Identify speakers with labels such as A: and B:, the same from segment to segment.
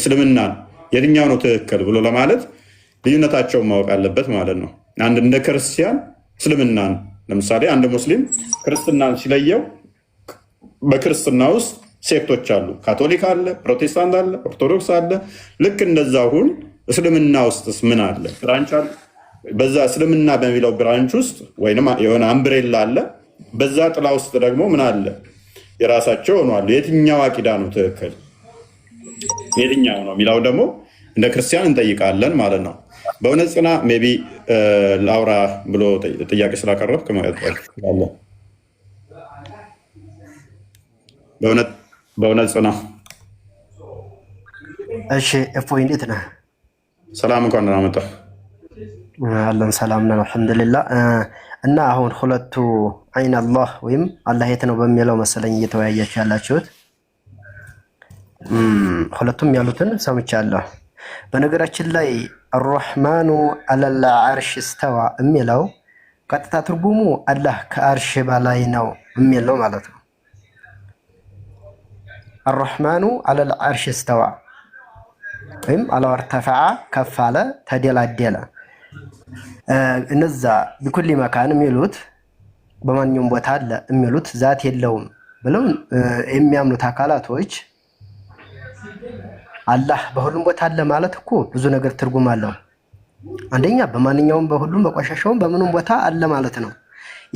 A: እስልምናን የትኛው ነው ትክክል ብሎ ለማለት ልዩነታቸውን ማወቅ አለበት ማለት ነው። አንድ እንደ ክርስቲያን እስልምናን ለምሳሌ አንድ ሙስሊም ክርስትናን ሲለየው በክርስትና ውስጥ ሴክቶች አሉ። ካቶሊክ አለ፣ ፕሮቴስታንት አለ፣ ኦርቶዶክስ አለ። ልክ እንደዛ ሁን እስልምና ውስጥስ ምን አለ? ብራንች አለ። በዛ እስልምና በሚለው ብራንች ውስጥ ወይም የሆነ አምብሬላ አለ። በዛ ጥላ ውስጥ ደግሞ ምን አለ? የራሳቸው ሆኗል። የትኛው አቂዳ ነው ትክክል የትኛው ነው የሚለው ደግሞ እንደ ክርስቲያን እንጠይቃለን ማለት ነው። በእውነት ጽና ሜይ ቢ ላውራ ብሎ ጥያቄ ስላቀረብክ መቀጠል በእውነት ጽና።
B: እሺ እፎይ እንዴት ነህ?
A: ሰላም እንኳን ደህና መጣህ።
B: አለን ሰላም ነው አልሐምዱሊላህ። እና አሁን ሁለቱ አይን አላህ ወይም አላህ የት ነው በሚለው መሰለኝ እየተወያያችሁ ያላችሁት። ሁለቱም ያሉትን ሰምቻለሁ። በነገራችን ላይ አርረሕማኑ አለል ዓርሽ እስተዋ የሚለው ቀጥታ ትርጉሙ አላህ ከአርሽ በላይ ነው የሚለው ማለት ነው። አርረሕማኑ አለል ዓርሽ እስተዋ ወይም አላህ እርተፈዐ ከፍ አለ ተደላደለ። እነዛ ቢኩሊ መካን የሚሉት በማንኛውም ቦታ አለ የሚሉት ዛት የለውም ብለው የሚያምኑት አካላቶች አላህ በሁሉም ቦታ አለ ማለት እኮ ብዙ ነገር ትርጉም አለው። አንደኛ በማንኛውም በሁሉም በቆሻሻውም በምኑም ቦታ አለ ማለት ነው።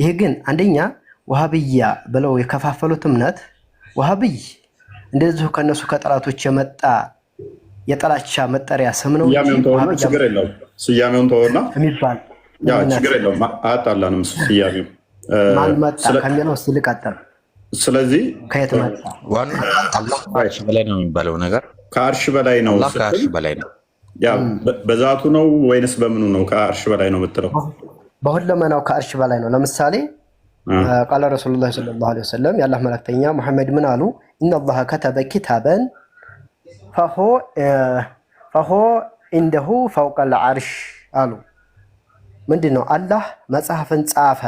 B: ይሄ ግን አንደኛ ወሃብያ ብለው የከፋፈሉት እምነት ወሃብይ እንደዚሁ ከነሱ ከጠላቶች የመጣ የጠላቻ መጠሪያ ስም ነው።
A: ችግር የለውም ስያሜውን ተወውና
B: የሚባል
A: ችግር የለውም አጣላንም ስያሜው
B: ማን መጣ ከሚለው እስኪ ልቀጥል።
A: ስለዚህ
B: ከየት መጣ?
C: ዋና አላህ ከአርሽ በላይ ነው የሚባለው ነገር
A: ከአርሽ በላይ ነው።
C: አላህ ከአርሽ በላይ ነው።
A: ያ በዛቱ ነው ወይንስ በምኑ ነው ከአርሽ በላይ ነው የምትለው?
B: በሁለመናው ከአርሽ በላይ ነው። ለምሳሌ ቃለ ረሱሉላህ ሰለላሁ ዐለይሂ ወሰለም የአላህ መልእክተኛ ሙሐመድ ምን አሉ? ኢነላህ ከተበ ኪታበን ፈሆ ኢንደሁ ፈውቀል ዓርሽ አሉ። ምንድን ነው? አላህ መጽሐፍን ጻፈ።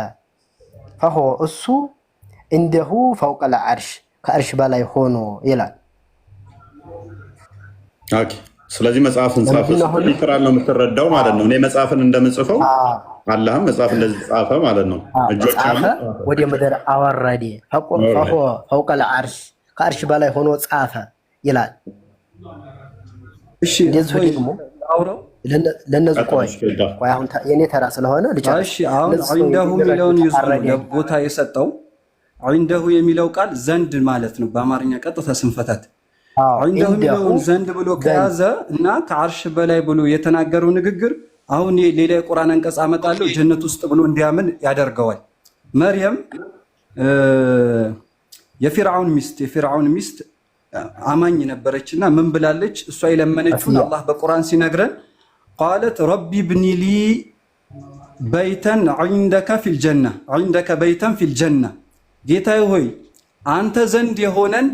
B: ፈሆ እሱ ኢንደሁ ፈውቀል ዓርሽ ከአርሽ በላይ ሆኖ ይላል። ኦኬ።
A: ስለዚህ መጽሐፍን ጻፈ ሊትራል ነው የምትረዳው ማለት ነው። እኔ መጽሐፍን እንደምጽፈው አላህም መጽሐፍ እንደዚህ ጻፈ ማለት ነው። እጆች አሉ
B: ወደ ምድር አወረደ። ፈሆ ፈውቀል ዓርሽ ከአርሽ በላይ ሆኖ ጻፈ ይላል።
D: እሺ
B: እንደዚህ ደግሞ አውራው ለነዚህ ቆይ አሁን የኔ ተራ ስለሆነ ልጨርስ።
D: እሺ አሁን ዐንደሁ የሚለውን ይዞ ቦታ የሰጠው ዐንደሁ የሚለው ቃል ዘንድ ማለት ነው። በአማርኛ ቀጥታ ስንፈታት ዐንደሁ የሚለውን ዘንድ ብሎ ከያዘ እና ከአርሽ በላይ ብሎ የተናገረው ንግግር አሁን ሌላ የቁርአን አንቀጽ አመጣለሁ ጀነት ውስጥ ብሎ እንዲያምን ያደርገዋል። መርየም የፊርዓውን ሚስት አማኝ ነበረችና ምን ብላለች? እሷ የለመነችውን አላህ በቁርአን ሲነግረን ቃለት ረቢ ብኒ ሊ በይተን ዐንደከ በይተን ፊል ጀና፣ ጌታዬ ሆይ አንተ ዘንድ የሆነን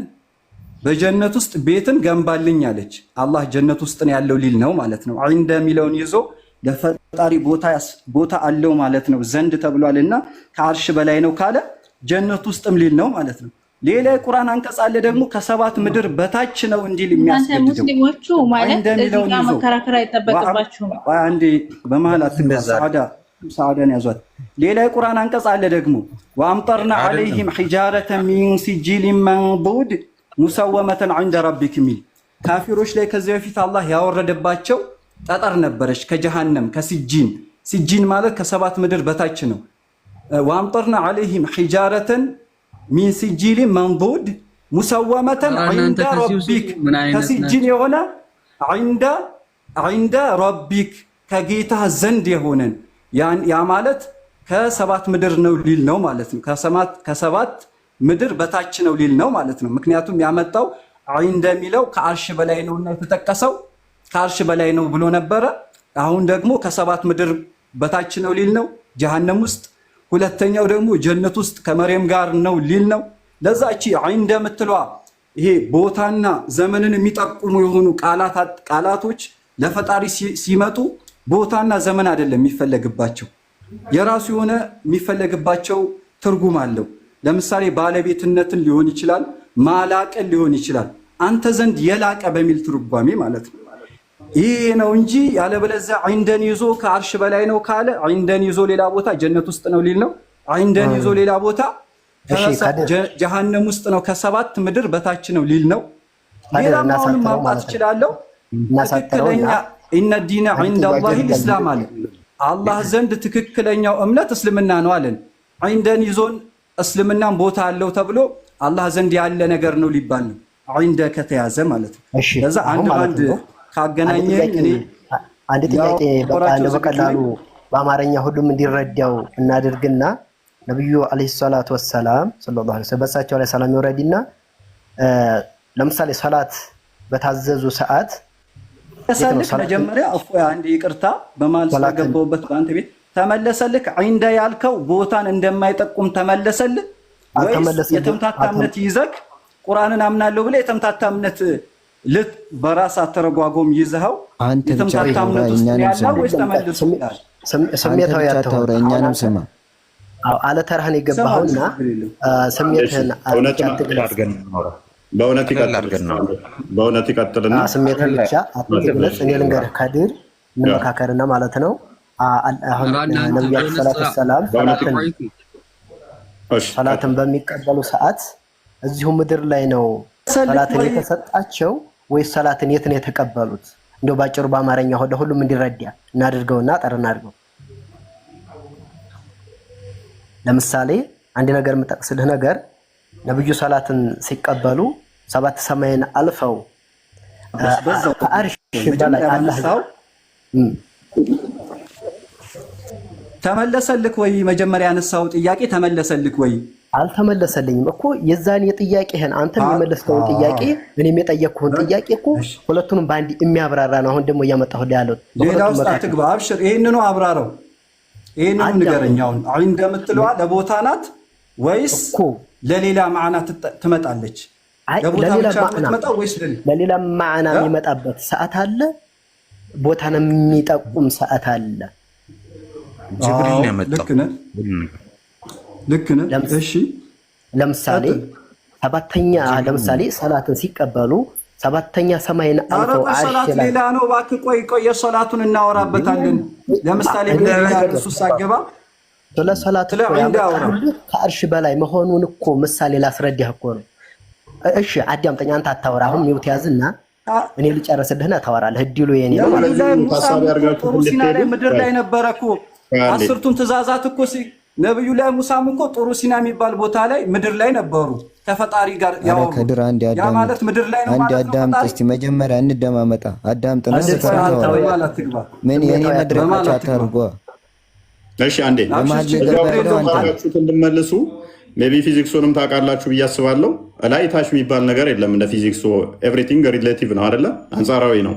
D: በጀነት ውስጥ ቤትን ገንባልኝ አለች። አላህ ጀነት ውስጥ ነው ያለው ሊል ነው ማለት ነው። ዐንደ የሚለውን ይዞ ለፈጣሪ ቦታ አለው ማለት ነው። ዘንድ ተብሏልና ከአርሽ በላይ ነው ካለ ጀነት ውስጥም ሊል ነው ማለት ነው። ሌላ የቁርአን አንቀጽ አለ ደግሞ ከሰባት ምድር በታች ነው እንዲል የሚያስገድደው።
E: ሙስሊሞቹ ማለት እዚህ ጋር መከራከር አይጠበቅባችሁም።
D: አንዴ በመሃል ሰዓዳን ያዟት። ሌላ የቁርአን አንቀጽ አለ ደግሞ ወአምጠርና ዐለይሂም ሒጃረተን ሚን ሲጂሊን መንዱድ ሙሰወመተን ዐንደ ረቢክ ሚል ካፊሮች ላይ ከዚህ በፊት አላህ ያወረደባቸው ጠጠር ነበረች ከጀሃነም ሲጂን ማለት ከሰባት ምድር በታች ነው። ወአምጠርና ዐለይሂም ሒጃረተን ሚን ሲጂሊን መንዱድ ሙሰወመተን ዐንደ ረቢክ ከሲጂን የሆነ ዐንደ ረቢክ ከጌታ ዘንድ የሆነን ያ ማለት ከሰባት ምድር ነው ሊል ነው ማለት ነው። ከሰባት ምድር በታች ነው ሊል ነው ማለት ነው። ምክንያቱም ያመጣው ዐንደ የሚለው ከአርሽ በላይ ነውና የተጠቀሰው ከአርሽ በላይ ነው ብሎ ነበረ። አሁን ደግሞ ከሰባት ምድር በታች ነው ሊል ነው ጀሃነም ውስጥ። ሁለተኛው ደግሞ ጀነት ውስጥ ከመርየም ጋር ነው ሊል ነው። ለዛ እቺ ዐንደ የምትለዋ ይሄ ቦታና ዘመንን የሚጠቁሙ የሆኑ ቃላቶች ለፈጣሪ ሲመጡ ቦታና ዘመን አይደለም የሚፈለግባቸው፣ የራሱ የሆነ የሚፈለግባቸው ትርጉም አለው። ለምሳሌ ባለቤትነትን ሊሆን ይችላል፣ ማላቅን ሊሆን ይችላል። አንተ ዘንድ የላቀ በሚል ትርጓሜ ማለት ነው። ይሄ ነው እንጂ ያለበለዚያ ዒንደን ይዞ ከአርሽ በላይ ነው ካለ ዒንደን ይዞ ሌላ ቦታ ጀነት ውስጥ ነው ሊል ነው። ዒንደን ይዞ ሌላ ቦታ ጀሃነም ውስጥ ነው ከሰባት ምድር በታች ነው ሊል ነው። ሌላ ማውንም ማምጣት እችላለሁ። ትክክለኛ ኢነ ዲነ ዒንደላሂ ልእስላም አለ። አላህ ዘንድ ትክክለኛው እምነት እስልምና ነው አለን። ዒንደን ይዞን እስልምናን ቦታ አለው ተብሎ አላህ ዘንድ ያለ ነገር ነው ሊባል ነው ዒንደ ከተያዘ ማለት ነው። ለዛ አንድ ባንድ ካገናኘኝ እኔ
B: አንድ ጥያቄ በቀላሉ በአማርኛ ሁሉም እንዲረዳው እናድርግና ነብዩ አለይሂ ሰላቱ ወሰላም ሰለላሁ ዐለይሂ ወሰለም በሳቸው ላይ ሰላም ይወረድና ለምሳሌ ሶላት በታዘዙ ሰዓት
D: ተሰልክ መጀመሪያ አንድ ይቅርታ በማል ስለገባውበት በአንተ ቤት ተመለሰልክ ዒንደ ያልከው ቦታን እንደማይጠቁም ተመለሰልክ ወይስ የተምታታ እምነት ይዘክ ቁርአንን አምናለሁ ብለህ የተምታታ እምነት በራስ አተረጓጎም ይዘኸው የተምታታ እምነት ውስጥ ያለው ወይስ ተመልሶልሃል?
B: ስሜታዊ
C: እኛንም ስማ
B: አለ ተራህን የገባውና ስሜትህን
A: በእውነት ይቀጥልና
B: ስሜትህን ብቻ አትግለጽ። እኔ ልንገርህ ከድር እንመካከርና ማለት ነው። አሁን ነብዩ ሰለላሁ ዐለይሂ ወሰለም ሰላትን በሚቀበሉ ሰዓት እዚሁ ምድር ላይ ነው ሰላትን የተሰጣቸው ወይስ ሰላትን የት ነው የተቀበሉት? እንደው ባጭሩ በአማርኛ ሁሉም እንዲረዳ እናድርገውና ጠርና አድርገው። ለምሳሌ አንድ ነገር የምጠቅስልህ ነገር ነብዩ ሰላትን ሲቀበሉ ሰባት ሰማይን አልፈው አርሽ በላይ አላህ
D: ተመለሰልክ ወይ? መጀመሪያ ያነሳው ጥያቄ ተመለሰልክ ወይ?
B: አልተመለሰልኝም እኮ የዛን የጥያቄህን አንተ የመለስከውን ጥያቄ እኔም የጠየቅኩህን ጥያቄ እኮ ሁለቱንም በአንድ የሚያብራራ ነው። አሁን ደግሞ እያመጣሁልህ ያለው
D: ሌላ ውስጥ አትግባ። አብሽር፣ ይሄንኑ አብራራው። ይሄንኑ ንገረኝ። አሁን እንደምትለዋ ለቦታ ናት ወይስ ለሌላ ማዕና ትመጣለች? ለቦታ ብቻ ትመጣው ወይስ
B: ለሌላ ማዕና የሚመጣበት ሰዓት አለ፣ ቦታን የሚጠቁም ሰዓት አለ።
C: ጅብሪል ነው ያመጣው።
D: ልክ ነህ። እሺ
B: ለምሳሌ ለምሳሌ ሰላትን ሲቀበሉ ሰባተኛ ሰማይን አልፈው
D: ሰላት ሌላ ነው። እባክህ ቆይ የሶላቱን እናወራበታለን። ለምሳሌ ለሱ ሳገባ
B: ስለ ሰላት ከአርሽ በላይ መሆኑን እኮ ምሳሌ ላስረዳህ እኮ ነው። እሺ አዳምጠኝ፣ አንተ አታወራ። አሁን ሚውት ያዝና እኔ ልጨርስልህና ታወራለህ። እድሉ የኔ ነው ማለት ነው።
D: ጥሩ ሲና ላይ ምድር ላይ ነበረ እኮ አስርቱን ትእዛዛት እኮ ነብዩ ላይ ሙሳም እኮ ጥሩ ሲና የሚባል ቦታ ላይ ምድር ላይ ነበሩ ከፈጣሪ ጋር ያው
C: ከድር ያ
D: ማለት ምድር ላይ ነው ማለት ነው።
C: አዳምጥ እስቲ መጀመሪያ እንደማመጣ አዳምጥ ነው ምን የኔ መድረክ ብቻ ታርጓ።
A: እሺ አንዴ ታውቃላችሁ እንድመልሱ ሜቢ ፊዚክሱንም ታውቃላችሁ ብዬ አስባለሁ። ላይ ታች የሚባል ነገር የለም እንደ ፊዚክሱ ኤቭሪቲንግ ሪሌቲቭ ነው አይደለ? አንጻራዊ ነው።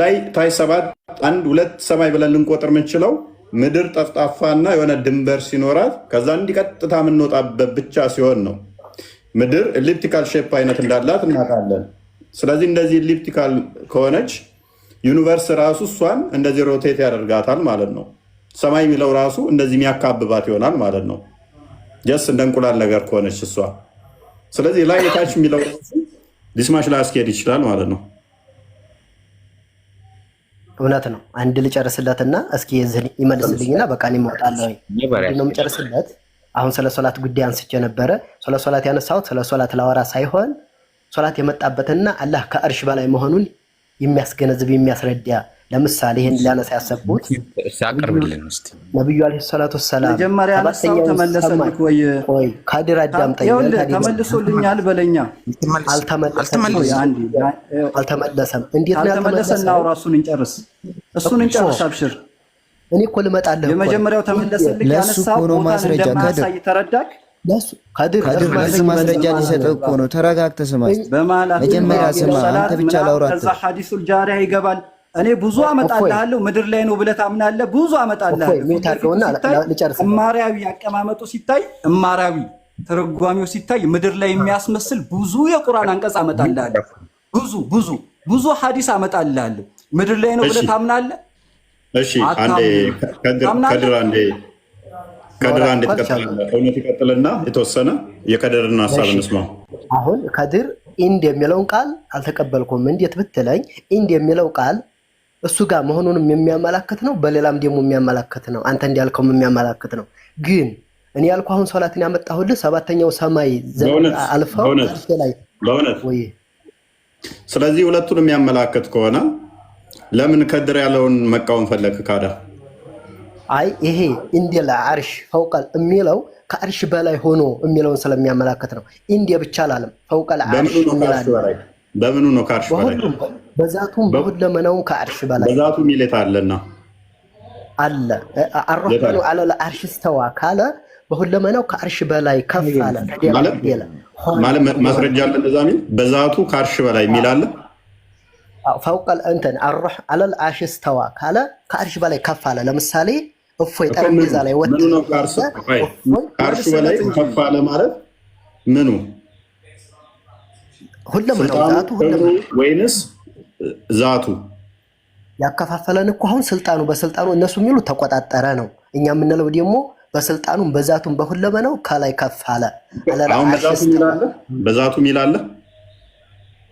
A: ላይ ታች ሰባት አንድ ሁለት ሰማይ ብለን ልንቆጥር የምንችለው ምድር ጠፍጣፋና የሆነ ድንበር ሲኖራት ከዛ እንዲቀጥታ የምንወጣበት ብቻ ሲሆን ነው። ምድር ኤሊፕቲካል ሼፕ አይነት እንዳላት እናውቃለን። ስለዚህ እንደዚህ ኤሊፕቲካል ከሆነች ዩኒቨርስ ራሱ እሷን እንደዚህ ሮቴት ያደርጋታል ማለት ነው። ሰማይ የሚለው ራሱ እንደዚህ የሚያካብባት ይሆናል ማለት ነው። ጀስ እንደ እንቁላል ነገር ከሆነች እሷ። ስለዚህ ላይ የታች የሚለው ራሱ ዲስማሽ ላይ አስኬድ ይችላል ማለት ነው።
B: እውነት ነው። አንድ ልጨርስለትና እስኪ የዚህ ይመልስልኝና በቃ እኔ እወጣለሁ። ምንድን ነው የምጨርስለት? አሁን ስለ ሶላት ጉዳይ አንስቼ ነበረ። ስለ ሶላት ያነሳሁት ስለ ሶላት ላወራ ሳይሆን ሶላት የመጣበትና አላህ ከአርሽ በላይ መሆኑን የሚያስገነዝብ የሚያስረዳ ለምሳሌ ይሄን ሊያነሳ ያሰብኩት ነብዩ አለይሂ ሰላቱ ወሰላም
D: መጀመሪያ ያነሳው ተመለሰልክ ወይ?
B: ቆይ ካድር አዳምጠኝ።
D: ተመልሶልኛል በለኛ።
B: አልተመለሰም። እንዴት ነው
D: ያልተመለሰና ራሱን እንጨርስ፣ እሱን እንጨርስ። አብሽር፣
B: እኔ እኮ ልመጣለህ።
D: የመጀመሪያው ተመለሰልክ ያነሳው ቦታ እንደማያሳይ ተረዳክ?
B: ካድር
C: ማስረጃ ሊሰጠው እኮ ነው። ተረጋግተህ ስማ። መጀመሪያ ስማ። አንተ ብቻ ላውራ።
D: ከዛ ሐዲሱል ጃሪያ ይገባል። እኔ ብዙ አመጣልሃለሁ ምድር ላይ ነው ብለህ ታምናለህ። ብዙ አመጣልሃለሁ። እማሪያዊ አቀማመጡ ሲታይ፣ እማሪያዊ ተረጓሚው ሲታይ ምድር ላይ የሚያስመስል ብዙ የቁርአን አንቀጽ አመጣልሃለሁ። ብዙ ሐዲስ አመጣልሃለሁ። ምድር ላይ ነው ብለህ ታምናለህ?
A: እሺ አንዴ ከድር አንዴ ተከታተለ። እውነት ይቀጥልና የተወሰነ የከድርን ሐሳብ እንስማ።
B: አሁን ከድር ኢንድ የሚለውን ቃል አልተቀበልኩም። እንዴት ብትለኝ ኢንድ የሚለው ቃል እሱ ጋር መሆኑንም የሚያመላክት ነው፣ በሌላም ደግሞ የሚያመላክት ነው። አንተ እንዲያልከውም የሚያመላክት ነው። ግን እኔ ያልኩህ አሁን ሶላትን ያመጣሁልህ ሰባተኛው ሰማይ አልፈው ላይ ወይ።
A: ስለዚህ ሁለቱን የሚያመላክት ከሆነ ለምን ከድር ያለውን መቃወም ፈለክ ካዳ?
B: አይ ይሄ እንዲላ አርሽ ፈውቀል የሚለው ከአርሽ በላይ ሆኖ የሚለውን ስለሚያመላክት ነው። እንዴ ብቻ አላለም። ፈውቀል አርሽ ይላል።
A: በምኑ ነው ከአርሽ በላይ?
B: በዛቱም በሁለመናውም ከአርሽ በላይ
A: በዛቱ ሚሌት አለና
B: አለ። አርህማኑ አለል አርሽ ስተዋ ካለ በሁለመናው ከአርሽ በላይ ከፍ አለ
A: ማለት ማስረጃ አለ። እንደዛ ሚል በዛቱ ከአርሽ በላይ ሚል አለ።
B: ፈውቀል እንትን አርህ አለል አርሽ ስተዋ ካለ ከአርሽ በላይ ከፍ አለ። ለምሳሌ እፎይ ጠረጴዛ ላይ ወጥ
A: ምኑ ነው ከአርሽ በላይ ከፍ አለ ማለት ምኑ?
B: ሁለመናው ዛቱ
A: ወይንስ ዛቱ
B: ያከፋፈለን እኮ አሁን ስልጣኑ በስልጣኑ እነሱ የሚሉት ተቆጣጠረ ነው። እኛ የምንለው ደግሞ በስልጣኑም በዛቱም በሁለመናው ከላይ ከፍ አለ።
A: አሁን በዛቱ ሚል አለ።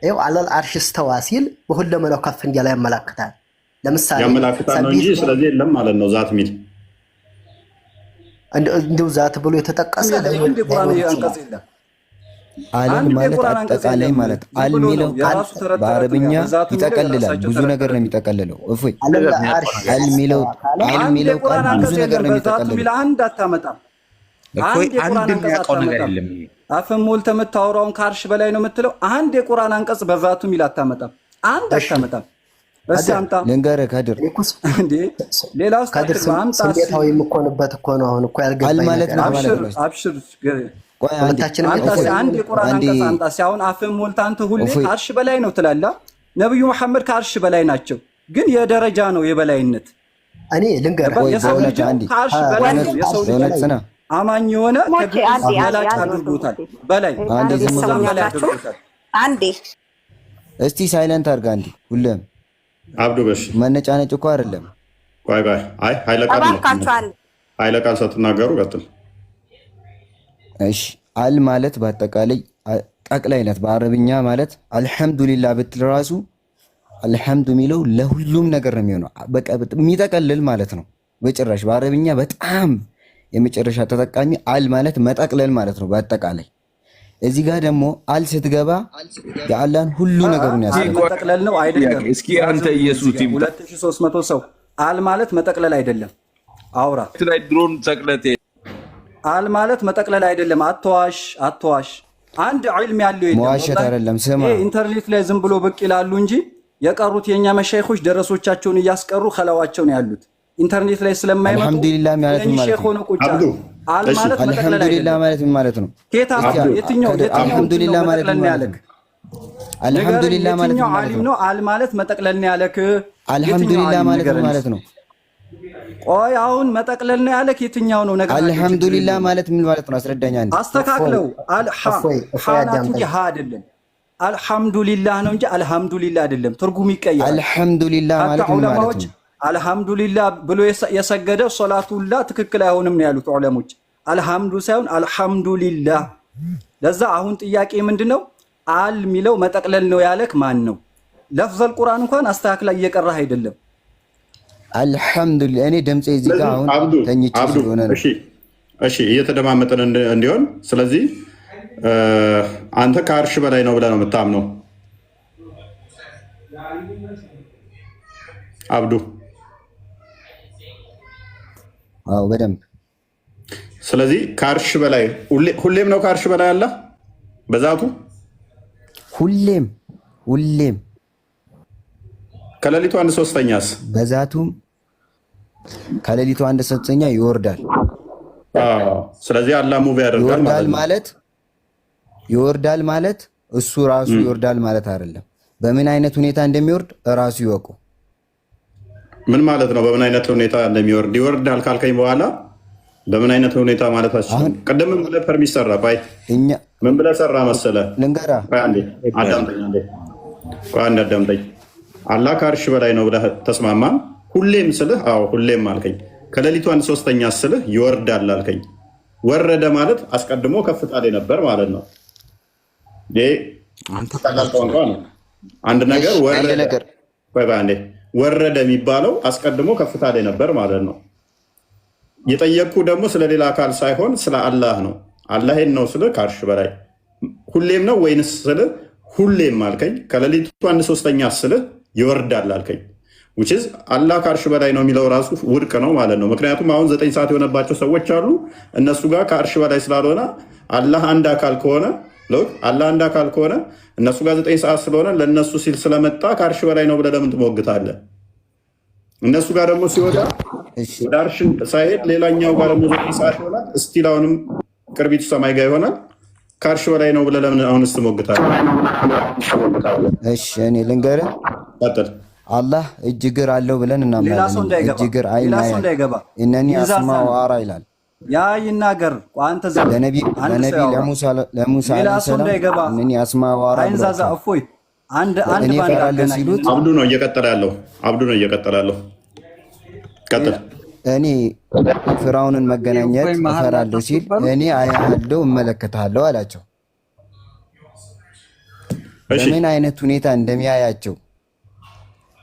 B: ይኸው አለል አርሽ ስተዋ ሲል በሁለመናው ከፍ እንዲያለ ያመላክታል። ለምሳሌ
A: ያመላክታል ነው እንጂ ስለዚህ የለም ማለት ነው። ዛት ሚል
B: እንደው ዛት ብሎ የተጠቀሰ
C: አለም ማለት አጠቃላይ ማለት አል ሚለው በአረብኛ ይጠቀልላል። ብዙ ነገር ነው የሚጠቀልለው። እፎይ አል ሚለው ቃል ብዙ ነገር ነው የሚጠቀልለው።
D: አንድ አታመጣም። አንድ የሚያውቀው ነገር የለም። አፍን ሞልተህ የምታወራውን ከአርሽ በላይ ነው የምትለው። አንድ የቁርአን አንቀጽ በዛቱ ሚል አታመጣም። አንድ አታመጣም። እሺ አምጣ ልንገርህ ከድር እንዴ ሌላ ውስጥ አምጣ።
B: ስሜታዊ የምኮንበት እኮ ነው። አሁን እኮ ያልገባኝ
C: አል ማለት ነው ማለት ነው።
D: አብሽር አንድ የቁርአን አንቀጽ አምጣ። ሲያውን አፍን ሞልተህ አንተ ሁሌ ከአርሽ በላይ ነው ትላለህ። ነብዩ መሐመድ ከአርሽ በላይ ናቸው፣ ግን የደረጃ ነው የበላይነት።
B: እኔ ልንገርህ
D: የሰው ልጅ ከአርሽ በላይ ነው። የሰው ልጅ አማኝ የሆነ ከላጭ አድርጎታል በላይ
F: አንዴ
C: እስቲ ሳይለንት አድርጋ እንዴ ሁሌም
A: አብዱ በሽ
C: መነጫነጭ እኮ አይደለም።
A: ቆይ አይ ኃይለ ቃል ሳትናገሩ ቀጥል።
C: እሺ አል ማለት በአጠቃላይ ጠቅላይነት በአረብኛ ማለት አልሐምዱሊላህ ብትል ራሱ አልሐምዱ የሚለው ለሁሉም ነገር ነው የሚሆነው። በቃ የሚጠቀልል ማለት ነው። በጭራሽ በአረብኛ በጣም የመጨረሻ ተጠቃሚ አል ማለት መጠቅለል ማለት ነው በአጠቃላይ። እዚህ ጋር ደግሞ አል ስትገባ የአላህን ሁሉ ነገሩን ያሳያል።
D: መጠቅለል ነው አይደለም?
G: እስኪ አንተ ኢየሱስ
D: 2300 ሰው አል ማለት መጠቅለል አይደለም። አውራ
G: ላይ ድሮን ተቅለቴ
D: አል ማለት መጠቅለል አይደለም። አትዋሽ። አንድ ዒልም ያለው የለም።
C: መዋሸት አይደለም። ስማ
D: ኢንተርኔት ላይ ዝም ብሎ ብቅ ይላሉ እንጂ የቀሩት የኛ መሻይኾች ደረሶቻቸውን እያስቀሩ ኸላዋቸው ነው ያሉት። ኢንተርኔት ላይ ስለማይመጡ
C: አልሐምዱሊላህ ማለት ምን ማለት ነው? አልሐምዱሊላህ ማለት ምን ማለት ነው?
D: የትኛው
C: አልሐምዱሊላህ ማለት ምን ማለት ነው? አልሐምዱሊላህ ማለት ምን ማለት ነው?
D: አል ማለት መጠቅለል ነው ያለክ።
C: አልሐምዱሊላህ ማለት ምን ማለት ነው?
D: ቆይ አሁን መጠቅለል ነው ያለክ የትኛው ነው ነገር?
C: አልሐምዱሊላህ ማለት ምን ማለት ነው? አስረዳኛ እንዴ።
D: አስተካክለው። አልሐምዱሊላህ እንጂ ሀ አይደለም። አልሐምዱሊላህ ነው እንጂ አልሐምዱሊላህ አይደለም። ትርጉም ይቀየራል።
C: አልሐምዱሊላህ ማለት ምን ማለት ነው?
D: አልሐምዱሊላህ ብሎ የሰገደ ሶላቱላ ትክክል አይሆንም ነው ያሉት ዑለሞች። አልሐምዱ ሳይሆን አልሐምዱሊላህ። ለዛ አሁን ጥያቄ ምንድነው? አል ሚለው መጠቅለል ነው ያለክ ማን ነው? ለፍዘል ቁርአን እንኳን አስተካክላ እየቀራህ አይደለም።
C: አልሐምዱሊላህ እኔ ድምጼ እዚህ ጋር አሁን ተኝቼ ስለሆነ ነው።
A: እሺ እየተደማመጠን እንዲሆን ስለዚህ አንተ ከአርሽ በላይ ነው ብለህ ነው የምታምነው አብዱ?
C: አዎ በደንብ።
A: ስለዚህ ከአርሽ በላይ ሁሌም ነው ከአርሽ በላይ አለ በዛቱ
C: ሁሌም
A: ከሌሊቱ 1/3ኛስ
C: በዛቱም ከሌሊቱ 1/3ኛ ይወርዳል።
A: ስለዚህ አላህ ሙቭ ያደርጋል
C: ይወርዳል ማለት እሱ ራሱ ይወርዳል ማለት አይደለም። በምን አይነት ሁኔታ እንደሚወርድ ራሱ ይወቁ።
A: ምን ማለት ነው? በምን አይነት ሁኔታ እንደሚወርድ ይወርዳል ካልከኝ በኋላ በምን አይነት ሁኔታ ማለት አስችልም። ቀደም ምን ብለህ ፐርሚት ሰራ? ባይ
C: እኛ
A: ምን ብለህ ሰራ መሰለህ?
C: ልንገራ
A: አዳምጠኝ። አላህ ከአርሽ በላይ ነው ብለህ ተስማማን። ሁሌም ስልህ አዎ ሁሌም አልከኝ። ከሌሊቱ 1/3ኛ ስልህ ይወርዳል አልከኝ። ወረደ ማለት አስቀድሞ ከፍታ ላይ ነበር ማለት ነው። ቀላል ቋንቋ ነው። አንድ ነገር ወረደ የሚባለው አስቀድሞ ከፍታ ላይ ነበር ማለት ነው። የጠየቅኩ ደግሞ ስለሌላ አካል ሳይሆን ስለ አላህ ነው። አላህን ነው ስለ ከአርሽ በላይ ሁሌም ነው ወይንስ ስለ ሁሌም አልከኝ። ከሌሊቱ 1/3 ስለ ይወርዳል አልከኝ። ውችዝ አላህ ከአርሽ በላይ ነው የሚለው ራሱ ውድቅ ነው ማለት ነው። ምክንያቱም አሁን 9 ሰዓት የሆነባቸው ሰዎች አሉ። እነሱ ጋር ከአርሽ በላይ ስላልሆነ አላህ አንድ አካል ከሆነ እነሱ ጋር 9 ሰዓት ስለሆነ ለእነሱ ሲል ስለመጣ ከአርሽ በላይ ነው ብለህ ለምን ትሞግታለህ? እነሱ ጋር ደግሞ ሲወጣ ወደ አርሽ ሳይሄድ ሌላኛው ጋር ደግሞ 9 ሰዓት ይሆናል። እስቲል አሁንም ቅርቢቱ ሰማይ ጋር ይሆናል። ከአርሽ በላይ ነው ብለህ ለምን አሁንስ ትሞግታለህ?
C: እሺ እኔ ልንገርህ፣ አላህ እጅ እግር አለው ብለን እናምናለን። እጅ እግር አይናያ እነኒ አስማ ወአራ ይላል።
D: ያ ይናገር አንተ
C: ለነቢ ለሙሳ አለይሂ ሰላም እነኒ አስማ ወአራ
D: አይንዛዛ እፎይ አንድ
C: ሲሉት
A: አብዱ ነው እየቀጠለ ያለው ቀጥል።
C: እኔ ፍራውንን መገናኘት እፈራለሁ ሲል እኔ አያለሁ እመለከታለሁ አላቸው። በምን አይነት ሁኔታ እንደሚያያቸው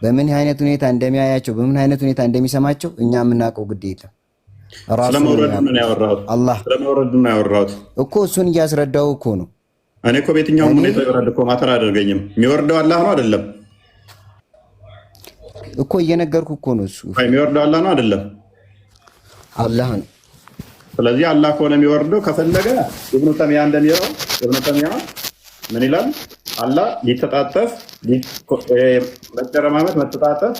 C: በምን አይነት ሁኔታ እንደሚሰማቸው እኛ የምናውቀው ግድ የለም።
A: ስለመውረዱ ነው ያወራሁት እኮ
C: እሱን እያስረዳው እኮ ነው።
A: እኔ እኮ በየትኛውም ሁኔታ ይወርድ እኮ ማተር አደርገኝም። የሚወርደው አላህ ነው አይደለም
C: እኮ እየነገርኩ እኮ ነው። እሱ
A: የሚወርደው አላህ ነው አይደለም?
C: አላህ ነው።
A: ስለዚህ አላህ ከሆነ የሚወርደው ከፈለገ ኢብኑ ተሚያ እንደሚለው ኢብኑ ተሚያ ምን ይላል? አላህ ሊተጣጠፍ መጨረማመት መተጣጠፍ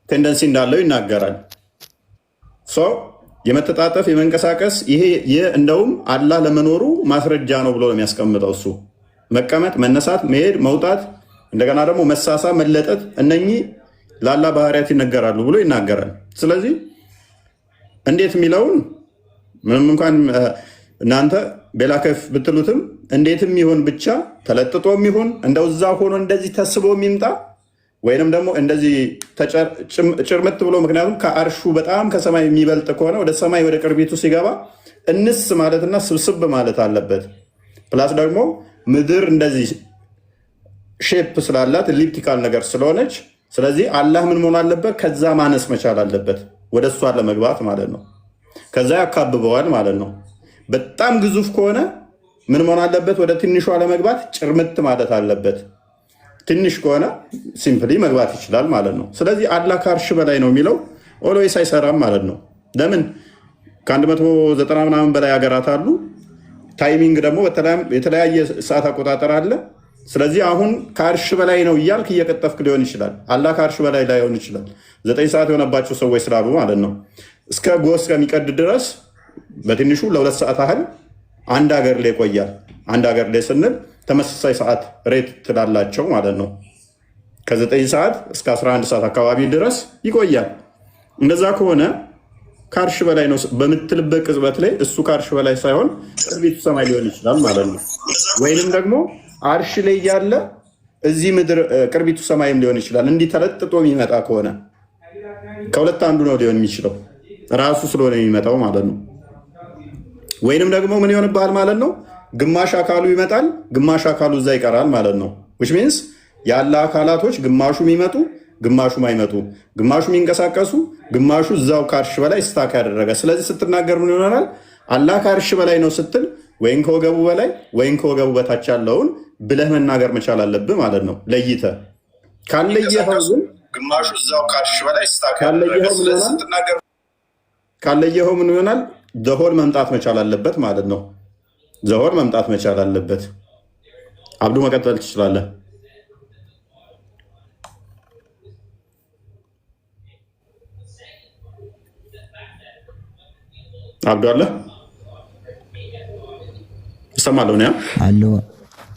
A: ቴንደንሲ እንዳለው ይናገራል። የመተጣጠፍ የመንቀሳቀስ ይሄ እንደውም አላህ ለመኖሩ ማስረጃ ነው ብሎ ነው የሚያስቀምጠው። እሱ መቀመጥ፣ መነሳት፣ መሄድ፣ መውጣት፣ እንደገና ደግሞ መሳሳ፣ መለጠጥ እነኚህ ለአላህ ባህሪያት ይነገራሉ ብሎ ይናገራል። ስለዚህ እንዴት የሚለውን ምንም እንኳን እናንተ ቤላከፍ ብትሉትም እንዴትም ይሁን ብቻ ተለጥጦም ይሁን እንደው እዛ ሆኖ እንደዚህ ተስቦ የሚምጣ ወይንም ደግሞ እንደዚህ ጭርምት ብሎ ምክንያቱም ከአርሹ በጣም ከሰማይ የሚበልጥ ከሆነ ወደ ሰማይ ወደ ቅርቢቱ ሲገባ እንስ ማለትና ስብስብ ማለት አለበት። ፕላስ ደግሞ ምድር እንደዚህ ሼፕ ስላላት ኤሊፕቲካል ነገር ስለሆነች ስለዚህ አላህ ምን መሆን አለበት? ከዛ ማነስ መቻል አለበት ወደ እሷ ለመግባት ማለት ነው። ከዛ ያካብበዋል ማለት ነው። በጣም ግዙፍ ከሆነ ምን መሆን አለበት? ወደ ትንሿ ለመግባት ጭርምት ማለት አለበት። ትንሽ ከሆነ ሲምፕሊ መግባት ይችላል ማለት ነው። ስለዚህ አላህ ከአርሽ በላይ ነው የሚለው ኦልዌይስ አይሰራም ማለት ነው። ለምን? ከ190 ምናምን በላይ ሀገራት አሉ። ታይሚንግ ደግሞ የተለያየ ሰዓት አቆጣጠር አለ። ስለዚህ አሁን ከአርሽ በላይ ነው እያልክ እየቀጠፍክ ሊሆን ይችላል። አላህ ከአርሽ በላይ ላይሆን ይችላል። 9 ሰዓት የሆነባቸው ሰዎች ስላሉ ማለት ነው። እስከ ጎህ እስከሚቀድ ድረስ በትንሹ ለ2 ሰዓት ያህል አንድ ሀገር ላይ ይቆያል። አንድ ሀገር ላይ ስንል ተመሳሳይ ሰዓት ሬት ትላላቸው ማለት ነው። ከ9 ሰዓት እስከ 11 ሰዓት አካባቢ ድረስ ይቆያል። እንደዛ ከሆነ ከአርሽ በላይ ነው በምትልበት ቅጽበት ላይ እሱ ከአርሽ በላይ ሳይሆን ቅርቢቱ ሰማይ ሊሆን ይችላል ማለት ነው። ወይንም ደግሞ አርሽ ላይ ያለ እዚህ ምድር ቅርቢቱ ሰማይም ሊሆን ይችላል። እንዲህ ተለጥጦ የሚመጣ ከሆነ ከሁለት አንዱ ነው ሊሆን የሚችለው ራሱ ስለሆነ የሚመጣው ማለት ነው። ወይንም ደግሞ ምን ይሆንብሃል ማለት ነው? ግማሽ አካሉ ይመጣል፣ ግማሽ አካሉ እዛ ይቀራል ማለት ነው። which means ያለ አካላቶች ግማሹ የሚመጡ ግማሹ ማይመጡ፣ ግማሹ የሚንቀሳቀሱ ግማሹ እዛው ከአርሽ በላይ ስታክ ያደረገ። ስለዚህ ስትናገር ምን ይሆናል? አላህ ከአርሽ በላይ ነው ስትል ወይም ከወገቡ በላይ ወይም ከወገቡ በታች ያለውን ብለህ መናገር መቻል አለብህ ማለት ነው። ለይተህ ካለየኸው ግን ግማሹ እዛው ከአርሽ በላይ ስታክ ያደረገ። ስለዚህ ስትናገር ካለየኸው ምን ይሆናል? ዘሆል መምጣት መቻል አለበት ማለት ነው። ዘሆል መምጣት መቻል አለበት። አብዱ መቀጠል ትችላለህ። አብዱ አለ ይሰማል? ሆነ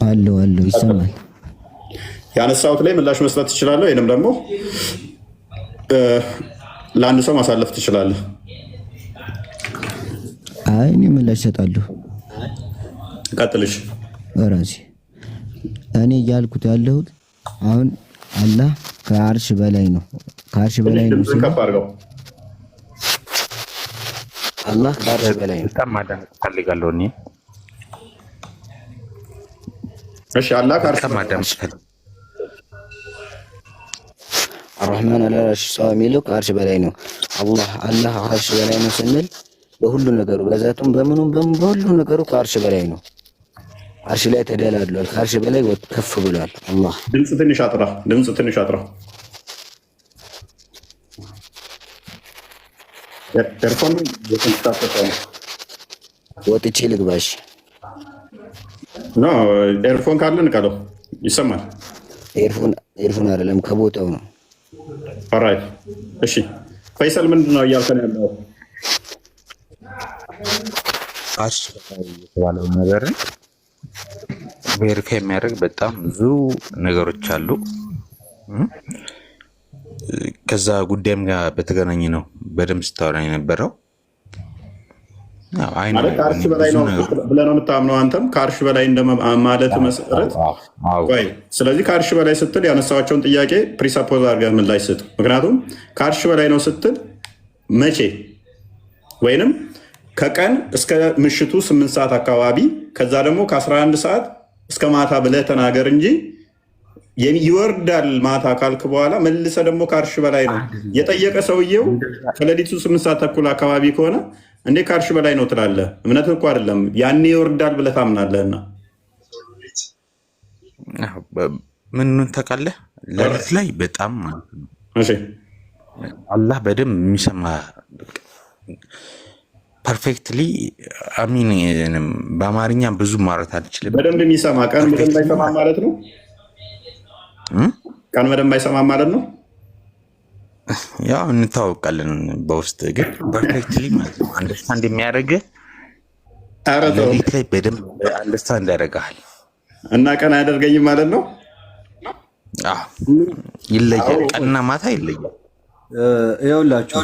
C: አለው ይሰማል።
A: ያነሳሁት ላይ ምላሽ መስጠት ትችላለህ፣ ወይንም ደግሞ ለአንድ ሰው ማሳለፍ ትችላለህ።
C: አይ እኔ ምላሽ እሰጣለሁ።
A: ቀጥልሽ።
C: ራሴ እኔ እያልኩት ያለሁት አሁን አላህ ከአርሽ በላይ ነው። ከአርሽ በላይ ነው። አላህ ከአርሽ በላይ ነው።
F: በጣም ማዳመጥ ፈልጋለሁ እኔ።
A: እሺ አላህ ከአርሽ
C: አርህማን አልዓርሽ ሰው የሚለው ከአርሽ በላይ ነው። አላህ ከአርሽ በላይ ነው ስንል በሁሉ ነገሩ በዛቱም በምኑም በሁሉ ነገሩ ከአርሽ በላይ ነው። አርሽ ላይ ተደላድሏል። ከአርሽ በላይ ከፍ ብሏል። አላህ
A: ድምፅ ትንሽ አጥራ ኤርፎን
C: ወጥቼ ልግባሽ።
A: ኖ ኤርፎን ካለ ንቀለው ይሰማል።
C: ኤርፎን አይደለም ከቦታው ነው።
A: ኦራይት እሺ ፈይሰል ምንድን ነው እያልከን ያለው?
F: አርሽ የተባለው ነገር ቬሪፋይ የሚያደርግ በጣም ብዙ ነገሮች አሉ። ከዛ ጉዳይም ጋር በተገናኘ ነው በደንብ ስታወራ የነበረው።
A: ማለት ከአርሽ በላይ ነው ብለህ ነው የምታምነው አንተም? ከአርሽ በላይ እንደማለት መሰረት። ስለዚህ ከአርሽ በላይ ስትል ያነሳቸውን ጥያቄ ፕሪሳፖዝ አድርገህ ምላሽ ስጥ። ምክንያቱም ከአርሽ በላይ ነው ስትል መቼ ወይንም ከቀን እስከ ምሽቱ 8 ሰዓት አካባቢ ከዛ ደግሞ ከ11 ሰዓት እስከ ማታ ብለህ ተናገር እንጂ ይወርዳል ማታ ካልክ በኋላ መልሰ ደግሞ ከአርሽ በላይ ነው የጠየቀ ሰውየው ከሌሊቱ 8 ሰዓት ተኩል አካባቢ ከሆነ እንዴ ከአርሽ በላይ ነው ትላለህ? እምነት እኮ አይደለም ያኔ ይወርዳል ብለህ ታምናለህና።
F: ምን ታውቃለህ? ሌሊት ላይ በጣም አላህ በደንብ የሚሰማ ፐርፌክትሊ አሚን። በአማርኛ ብዙ ማውራት አልችልም።
A: በደንብ የሚሰማ ቀን በደንብ አይሰማ ማለት ነው። ቀን በደንብ አይሰማ ማለት ነው።
F: ያው እንታወቃለን በውስጥ ግን ፐርፌክትሊ ማለት ነው አንደርስታንድ የሚያደርግ ሌሊት ላይ በደንብ አንደርስታንድ ያደርጋል
A: እና ቀን አያደርገኝም ማለት ነው።
F: ይለያል፣ ቀንና ማታ ይለያል።
D: ይኸውላችሁ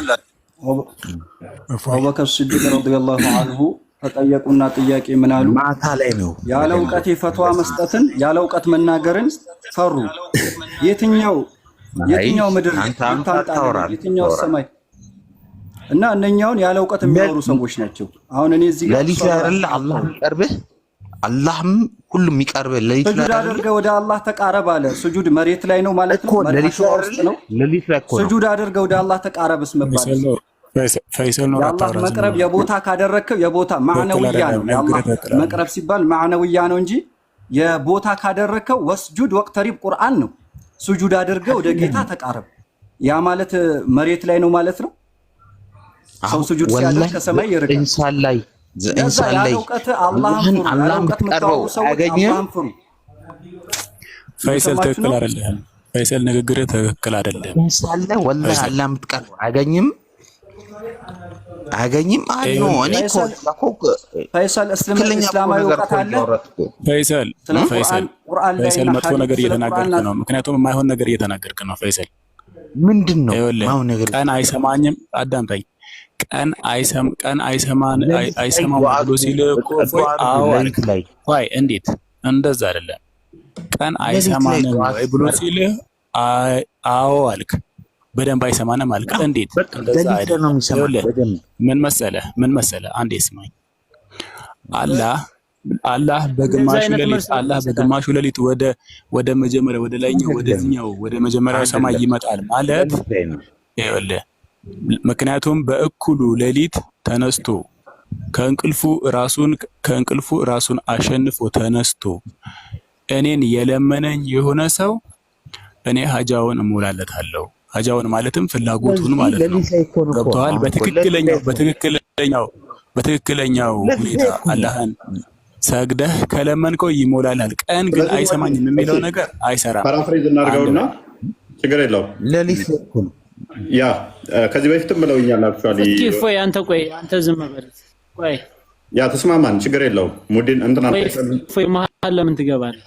D: አቡበከር ሲዲቅ ረዲየላሁ ዐንሁ ተጠየቁና ጥያቄ ምን አሉ?
F: ማታ ላይ ነው
D: ያለ እውቀት ፈትዋ መስጠትን ያለ እውቀት መናገርን ፈሩ። የትኛው ምድር የትኛው ሰማይ እና እነኛውን ያለ እውቀት የሚያወሩ ሰዎች ናቸው። አሁን እኔ እዚህ ጋር
F: ለሊት አይደለ አላህ የሚቀርብህ አላህም ሁሉም የሚቀርብህ ለሊት ላይ
D: ሱጁድ አድርገህ ወደ አላህ ተቃረብ አለ። ሱጁድ መሬት ላይ ነው ማለት ነው።
F: ለሊት ነው ለሊት ላይ
D: ሱጁድ አድርገህ ወደ አላህ ተቃረብስ መባል
H: ፈይሰል ነው።
D: የአላህ መቅረብ የቦታ ካደረግከው የቦታ ማዕነውያ ነው። የአላህ መቅረብ ሲባል ማዕነውያ ነው እንጂ የቦታ ካደረግከው ወስጁድ ወቅተሪብ ቁርአን ነው። ሱጁድ አድርገህ ወደ ጌታ ተቃረብ ያ ማለት መሬት ላይ ነው ማለት ነው። ሰው ሱጁድ ሲያደርግ ከሰማይ ይርቃል።
F: ኢንሳን ላይ
D: አላህን
F: የምትቀርበው አያገኝም።
H: ፈይሰል ትክክል አይደለም። ፈይሰል ንግግር ትክክል አይደለም።
F: ኢንሳን ላይ ወላሂ አላህ የምትቀርበው አያገኝም። አኖ እኔ
D: ፈይሰል እስላማዊ እውቀት አለ።
H: ፈይሰል መጥፎ ነገር እየተናገርክ ነው። ምክንያቱም የማይሆን ነገር እየተናገርክ ነው። ፈይሰል
F: ምንድን ነው የማይሆን ነገር?
H: ቀን አይሰማኝም። አዳምጠኝ። ቀን አይሰማም ብሎ ሲል እንዴት እንደዛ አይደለም። ቀን አይሰማንም ወይ ብሎ ሲል አዎ አልክ። በደንብ አይሰማንም አልክ። እንዴት እንደዛ አይደለም። ምን መሰለህ አንዴ ስማኝ። አላህ በግማሹ ሌሊት ወደ መጀመሪያ ወደ ላይኛው ወደዚህኛው ወደ መጀመሪያው ሰማይ ይመጣል ማለት ይኸውልህ። ምክንያቱም በእኩሉ ሌሊት ተነስቶ ከእንቅልፉ ራሱን አሸንፎ ተነስቶ እኔን የለመነኝ የሆነ ሰው እኔ ሀጃውን እሞላለታለሁ። ሀጃውን ማለትም ፍላጎቱን ማለት ነው። ገብቶሃል? በትክክለኛው ሁኔታ አላህን ሰግደህ ከለመንከው ይሞላልሃል። ቀን ግን አይሰማኝም የሚለው ነገር አይሰራም።
A: ፓራፍሬዝ እናድርገውና ችግር የለውም።
F: ሌሊት
A: ያ ከዚህ በፊትም ብለውኛል። አክቹአሊ
I: አንተ ዝም በል ቆይ።
A: ያ ተስማማን፣ ችግር የለውም። ሙዲን እንትና
I: መሀል ለምን ትገባለህ?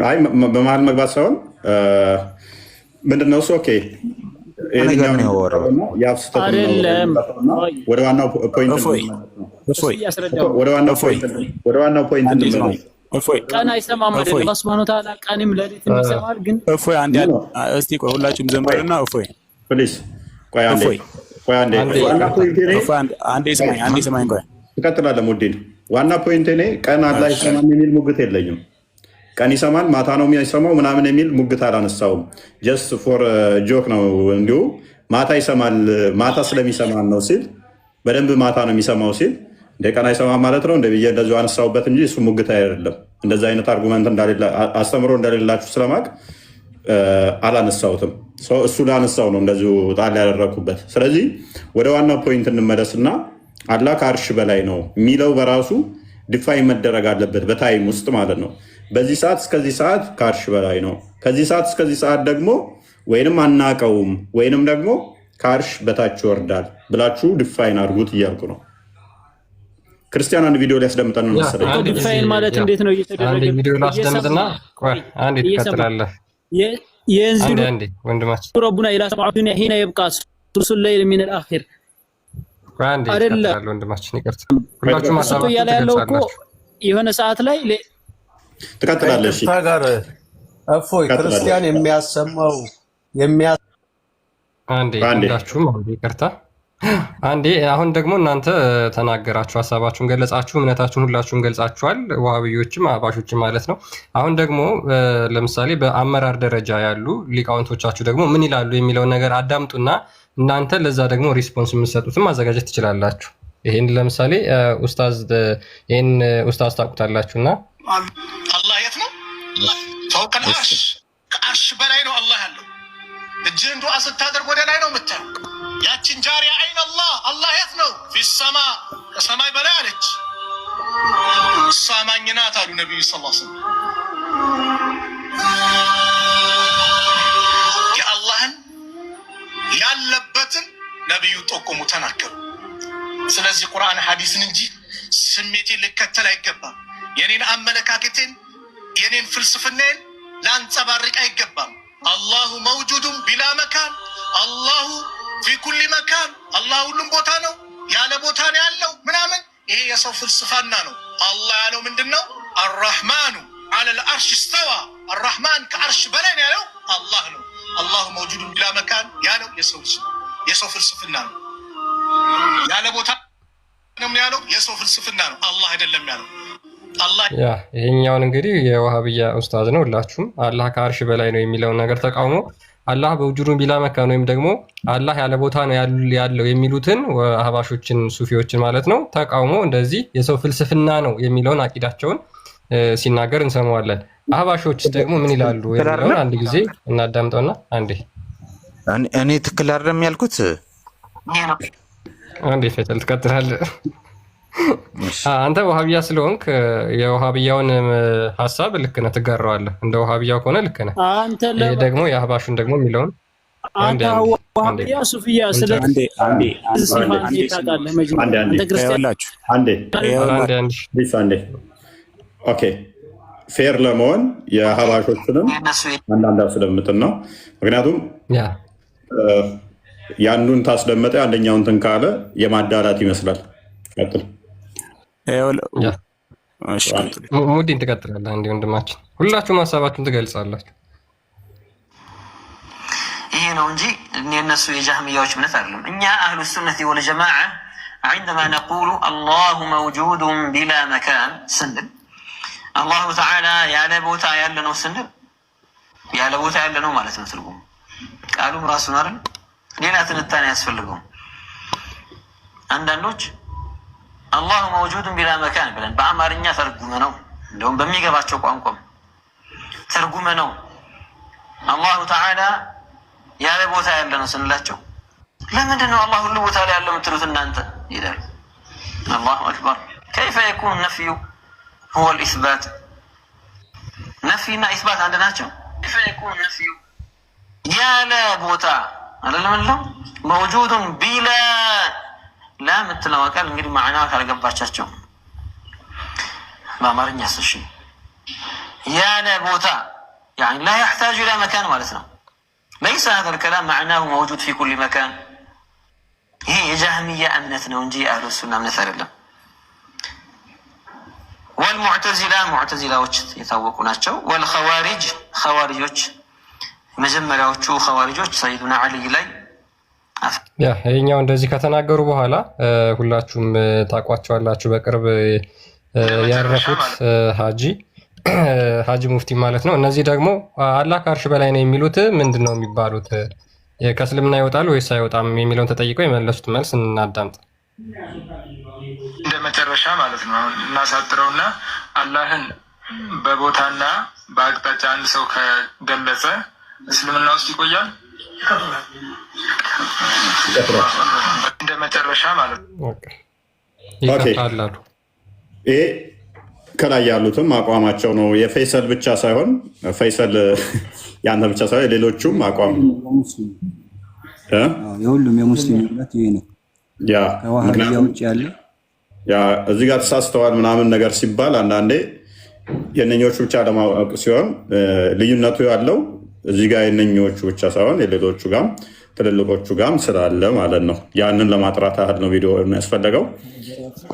A: አይ በመሀል መግባት ሳይሆን ምንድነው እሱ? ኦኬ ወደ ዋናው ፖይንት
I: ቀን አይሰማም አይደል? አላህ ሱብሃነሁ ወተዓላ ቀንም ሌሊትም ይሰማል። ግን
H: እፎይ አንዴ እስቲ ቆይ፣ ሁላችሁም ዘምሩና እፎይ
A: ፕሊዝ ቆይ አንዴ ስማኝ ቆይ ትቀጥላለህ። ሙዲን ዋና ፖይንት እኔ ቀን አላህ አይሰማም የሚል ሙግት የለኝም። ቀን ይሰማል ማታ ነው የሚሰማው ምናምን የሚል ሙግት አላነሳውም። ጀስት ፎር ጆክ ነው። እንዲሁ ማታ ይሰማል ማታ ስለሚሰማን ነው ሲል በደንብ ማታ ነው የሚሰማው ሲል እንደ ቀን አይሰማም ማለት ነው እንደ ብዬ እንደዚሁ አነሳውበት እንጂ እሱ ሙግት አይደለም። እንደዚህ አይነት አርጉመንት አስተምሮ እንደሌላችሁ ስለማቅ አላነሳውትም። እሱ ላነሳው ነው እንደዚሁ ጣል ያደረኩበት። ስለዚህ ወደ ዋናው ፖይንት እንመለስና አላህ ከአርሽ በላይ ነው የሚለው በራሱ ዲፋይን መደረግ አለበት በታይም ውስጥ ማለት ነው። በዚህ ሰዓት እስከዚህ ሰዓት ከአርሽ በላይ ነው፣ ከዚህ ሰዓት እስከዚህ ሰዓት ደግሞ ወይንም አናቀውም ወይንም ደግሞ ከአርሽ በታች ይወርዳል ብላችሁ ዲፋይን አድርጉት እያልኩ ነው። ክርስቲያን አንድ ቪዲዮ ሊያስደምጠን ነው መሰለኝ።
I: ዲፋይን ማለት እንዴት ነው እየተደረገ?
J: አንድ ቪዲዮ ላስደምጥና አንዴ ትከተላለህ።
I: የእንዚሉ
J: ወንድማችን
I: ረቡና ኢላ ሰማዑና ሂና ይብቃ ሱሉሱል ለይል ሚን አልአኺር
J: አይደለም ወንድማችን ይቅርታ። ሁላችሁም ማሳባችሁ
I: ያለው እኮ የሆነ ሰዓት ላይ
A: ትቀጥላለሽ
K: ጋር እፎይ ክርስቲያን የሚያሰማው
J: አንዴ ሁላችሁም ይቅርታ አንዴ። አሁን ደግሞ እናንተ ተናገራችሁ፣ ሀሳባችሁን ገለጻችሁ፣ እምነታችሁን ሁላችሁም ገልጻችኋል፣ ዋሃብዮችም አህባሾችም ማለት ነው። አሁን ደግሞ ለምሳሌ በአመራር ደረጃ ያሉ ሊቃውንቶቻችሁ ደግሞ ምን ይላሉ የሚለውን ነገር አዳምጡና እናንተ ለዛ ደግሞ ሪስፖንስ የምትሰጡትም ማዘጋጀት ትችላላችሁ። ይሄን ለምሳሌ ይሄን ኡስታዝ ታውቁታላችሁና
L: አላህ የት ነው? ፈውቀል አርሽ ከአርሽ በላይ ነው አላህ ያለው። እጅህን ዱዓ ስታደርግ ወደ ላይ ነው የምታየው። ያችን ጃሪያ አይን አላህ የት ነው? ፊሰማ ከሰማይ በላይ አለች። እሷ አማኝ ናት አሉ ነቢዩ ሰለላሁ ዐለይሂ ወሰለም። የአላህን ያለበትን ነቢዩ ጠቆሙ፣ ተናገሩ። ስለዚህ ቁርአን ሐዲስን እንጂ ስሜቴን ልከተል አይገባም። የኔን አመለካከቴን የኔን ፍልስፍናን ላንጸባርቅ አይገባም። አላሁ መውጁዱን ቢላ መካን፣ አላሁ ፊ ኩሊ መካን፣ አላህ ሁሉም ቦታ ነው፣ ያለ ቦታ ነው ያለው ምናምን፣ ይሄ የሰው ፍልስፍና ነው። አላህ ያለው ምንድን ነው? አርራህማኑ አለል አርሽ እስተዋ፣ አርራህማን ከአርሽ በላይ ነው ያለው አላህ ነው። አላሁ መውጁዱን ቢላ መካን ያለው የሰው ፍልስፍና ነው። ያለ ቦታ ነው ያለው የሰው ፍልስፍና ነው። አላህ አይደለም ያለው።
J: ይሄኛውን እንግዲህ የዋሃብያ ኡስታዝ ነው። ሁላችሁም አላህ ከአርሽ በላይ ነው የሚለውን ነገር ተቃውሞ አላህ በውጁዱን ቢላ መካን ወይም ደግሞ አላህ ያለ ቦታ ነው ያለው የሚሉትን አህባሾችን ሱፊዎችን ማለት ነው ተቃውሞ እንደዚህ የሰው ፍልስፍና ነው የሚለውን አቂዳቸውን ሲናገር እንሰማዋለን። አህባሾች ደግሞ ምን ይላሉ የሚለውን አንድ ጊዜ እናዳምጠውና አንዴ
F: እኔ ትክክል አይደለም ያልኩት
J: አንዴ ፈተል ትቀጥላለህ። አንተ ዋሃብያ ስለሆንክ የዋሃብያውን ሐሳብ ልክ ነህ፣ ትጋራዋለህ። እንደ ዋሃብያው ከሆነ ልክ ነህ። ይሄ ደግሞ የአህባሹን ደግሞ የሚለውን
I: አንተ ዋሃብያ ሱፊያ
A: ኦኬ ፌር ለመሆን የአህባሾችንም አንዳንድ አስደምጥን ነው። ምክንያቱም ያንዱን ታስደመጠ አንደኛውን እንትን ካለ የማዳላት ይመስላል። ቀጥል
J: ሙዲን ትቀጥላለህ። አንዴ ወንድማችን ሁላችሁም ሀሳባችሁን ትገልጻላችሁ።
M: ይሄ ነው እንጂ የእነሱ የጃህሚያዎች እምነት አይደለም። እኛ አህሉ ሱነቲ ወልጀማዓ عندما نقول الله موجود بلا مكان ስንል አላሁ ተዓላ ያለ ቦታ ያለ ነው ስንል ያለ ቦታ ያለ ነው ማለት ነው ትርጉሙ። ቃሉም ራሱን አይደል ሌላ ትንታኔ ያስፈልገው። አንዳንዶች አላሁ መውጁድን ቢላ መካን ብለን በአማርኛ ተርጉመ ነው እንደውም በሚገባቸው ቋንቋም ተርጉመ ነው አላሁ ተዓላ ያለ ቦታ ያለ ነው ስንላቸው ለምንድን ነው አላህ ሁሉ ቦታ ላይ ያለው የምትሉት እናንተ ይላሉ። አላሁ አክበር كيف يكون النفي هو الإثبات نفينا إثبات عندنا كيف يكون النفي يا لا بوتا على الملة موجود بلا لا مثل ما كان نقول معناه على قباشاتهم ما مرني الشيء يا لا بوتا يعني لا يحتاج إلى مكان مالتنا ليس هذا الكلام معناه موجود في كل مكان. هي جهمية أمنتنا ونجي أهل السنة أمنة ثالثة. والمعتزلة معتزلة وجت يتوقوناتشو والخوارج خوارجوش መጀመሪያዎቹ ኸዋሪጆች ሰይዱና አሊ ላይ
J: ይሄኛው እንደዚህ ከተናገሩ በኋላ ሁላችሁም ታቋቸዋላችሁ። በቅርብ ያረፉት ሀጂ ሀጂ ሙፍቲ ማለት ነው። እነዚህ ደግሞ አላህ ከአርሽ በላይ ነው የሚሉት ምንድን ነው የሚባሉት? ከእስልምና ይወጣሉ ወይስ አይወጣም የሚለውን ተጠይቀው የመለሱት መልስ እናዳምጥ።
N: እንደ መጨረሻ ማለት ነው አሁን እናሳጥረውና አላህን በቦታና በአቅጣጫ አንድ ሰው ከገለጸ እስልምና ውስጥ ይቆያል። እንደ መጨረሻ ማለት ነው
J: ይከፋላሉ።
A: ይሄ ከላይ ያሉትም አቋማቸው ነው። የፈይሰል ብቻ ሳይሆን ፈይሰል ያንተ ብቻ ሳይሆን የሌሎቹም አቋም
D: የሁሉም የሙስሊም እምነት ይሄ ነው። ከዋህብያ ውጭ ያለ
A: እዚህ ጋር ተሳስተዋል ምናምን ነገር ሲባል አንዳንዴ የእነኞቹ ብቻ ለማወቅ ሲሆን ልዩነቱ ያለው እዚህ ጋር የእነኞቹ ብቻ ሳይሆን የሌሎቹ ጋም ትልልቆቹ ጋም ስላለ ማለት ነው። ያንን ለማጥራት ያህል ነው ቪዲዮ የሚያስፈለገው።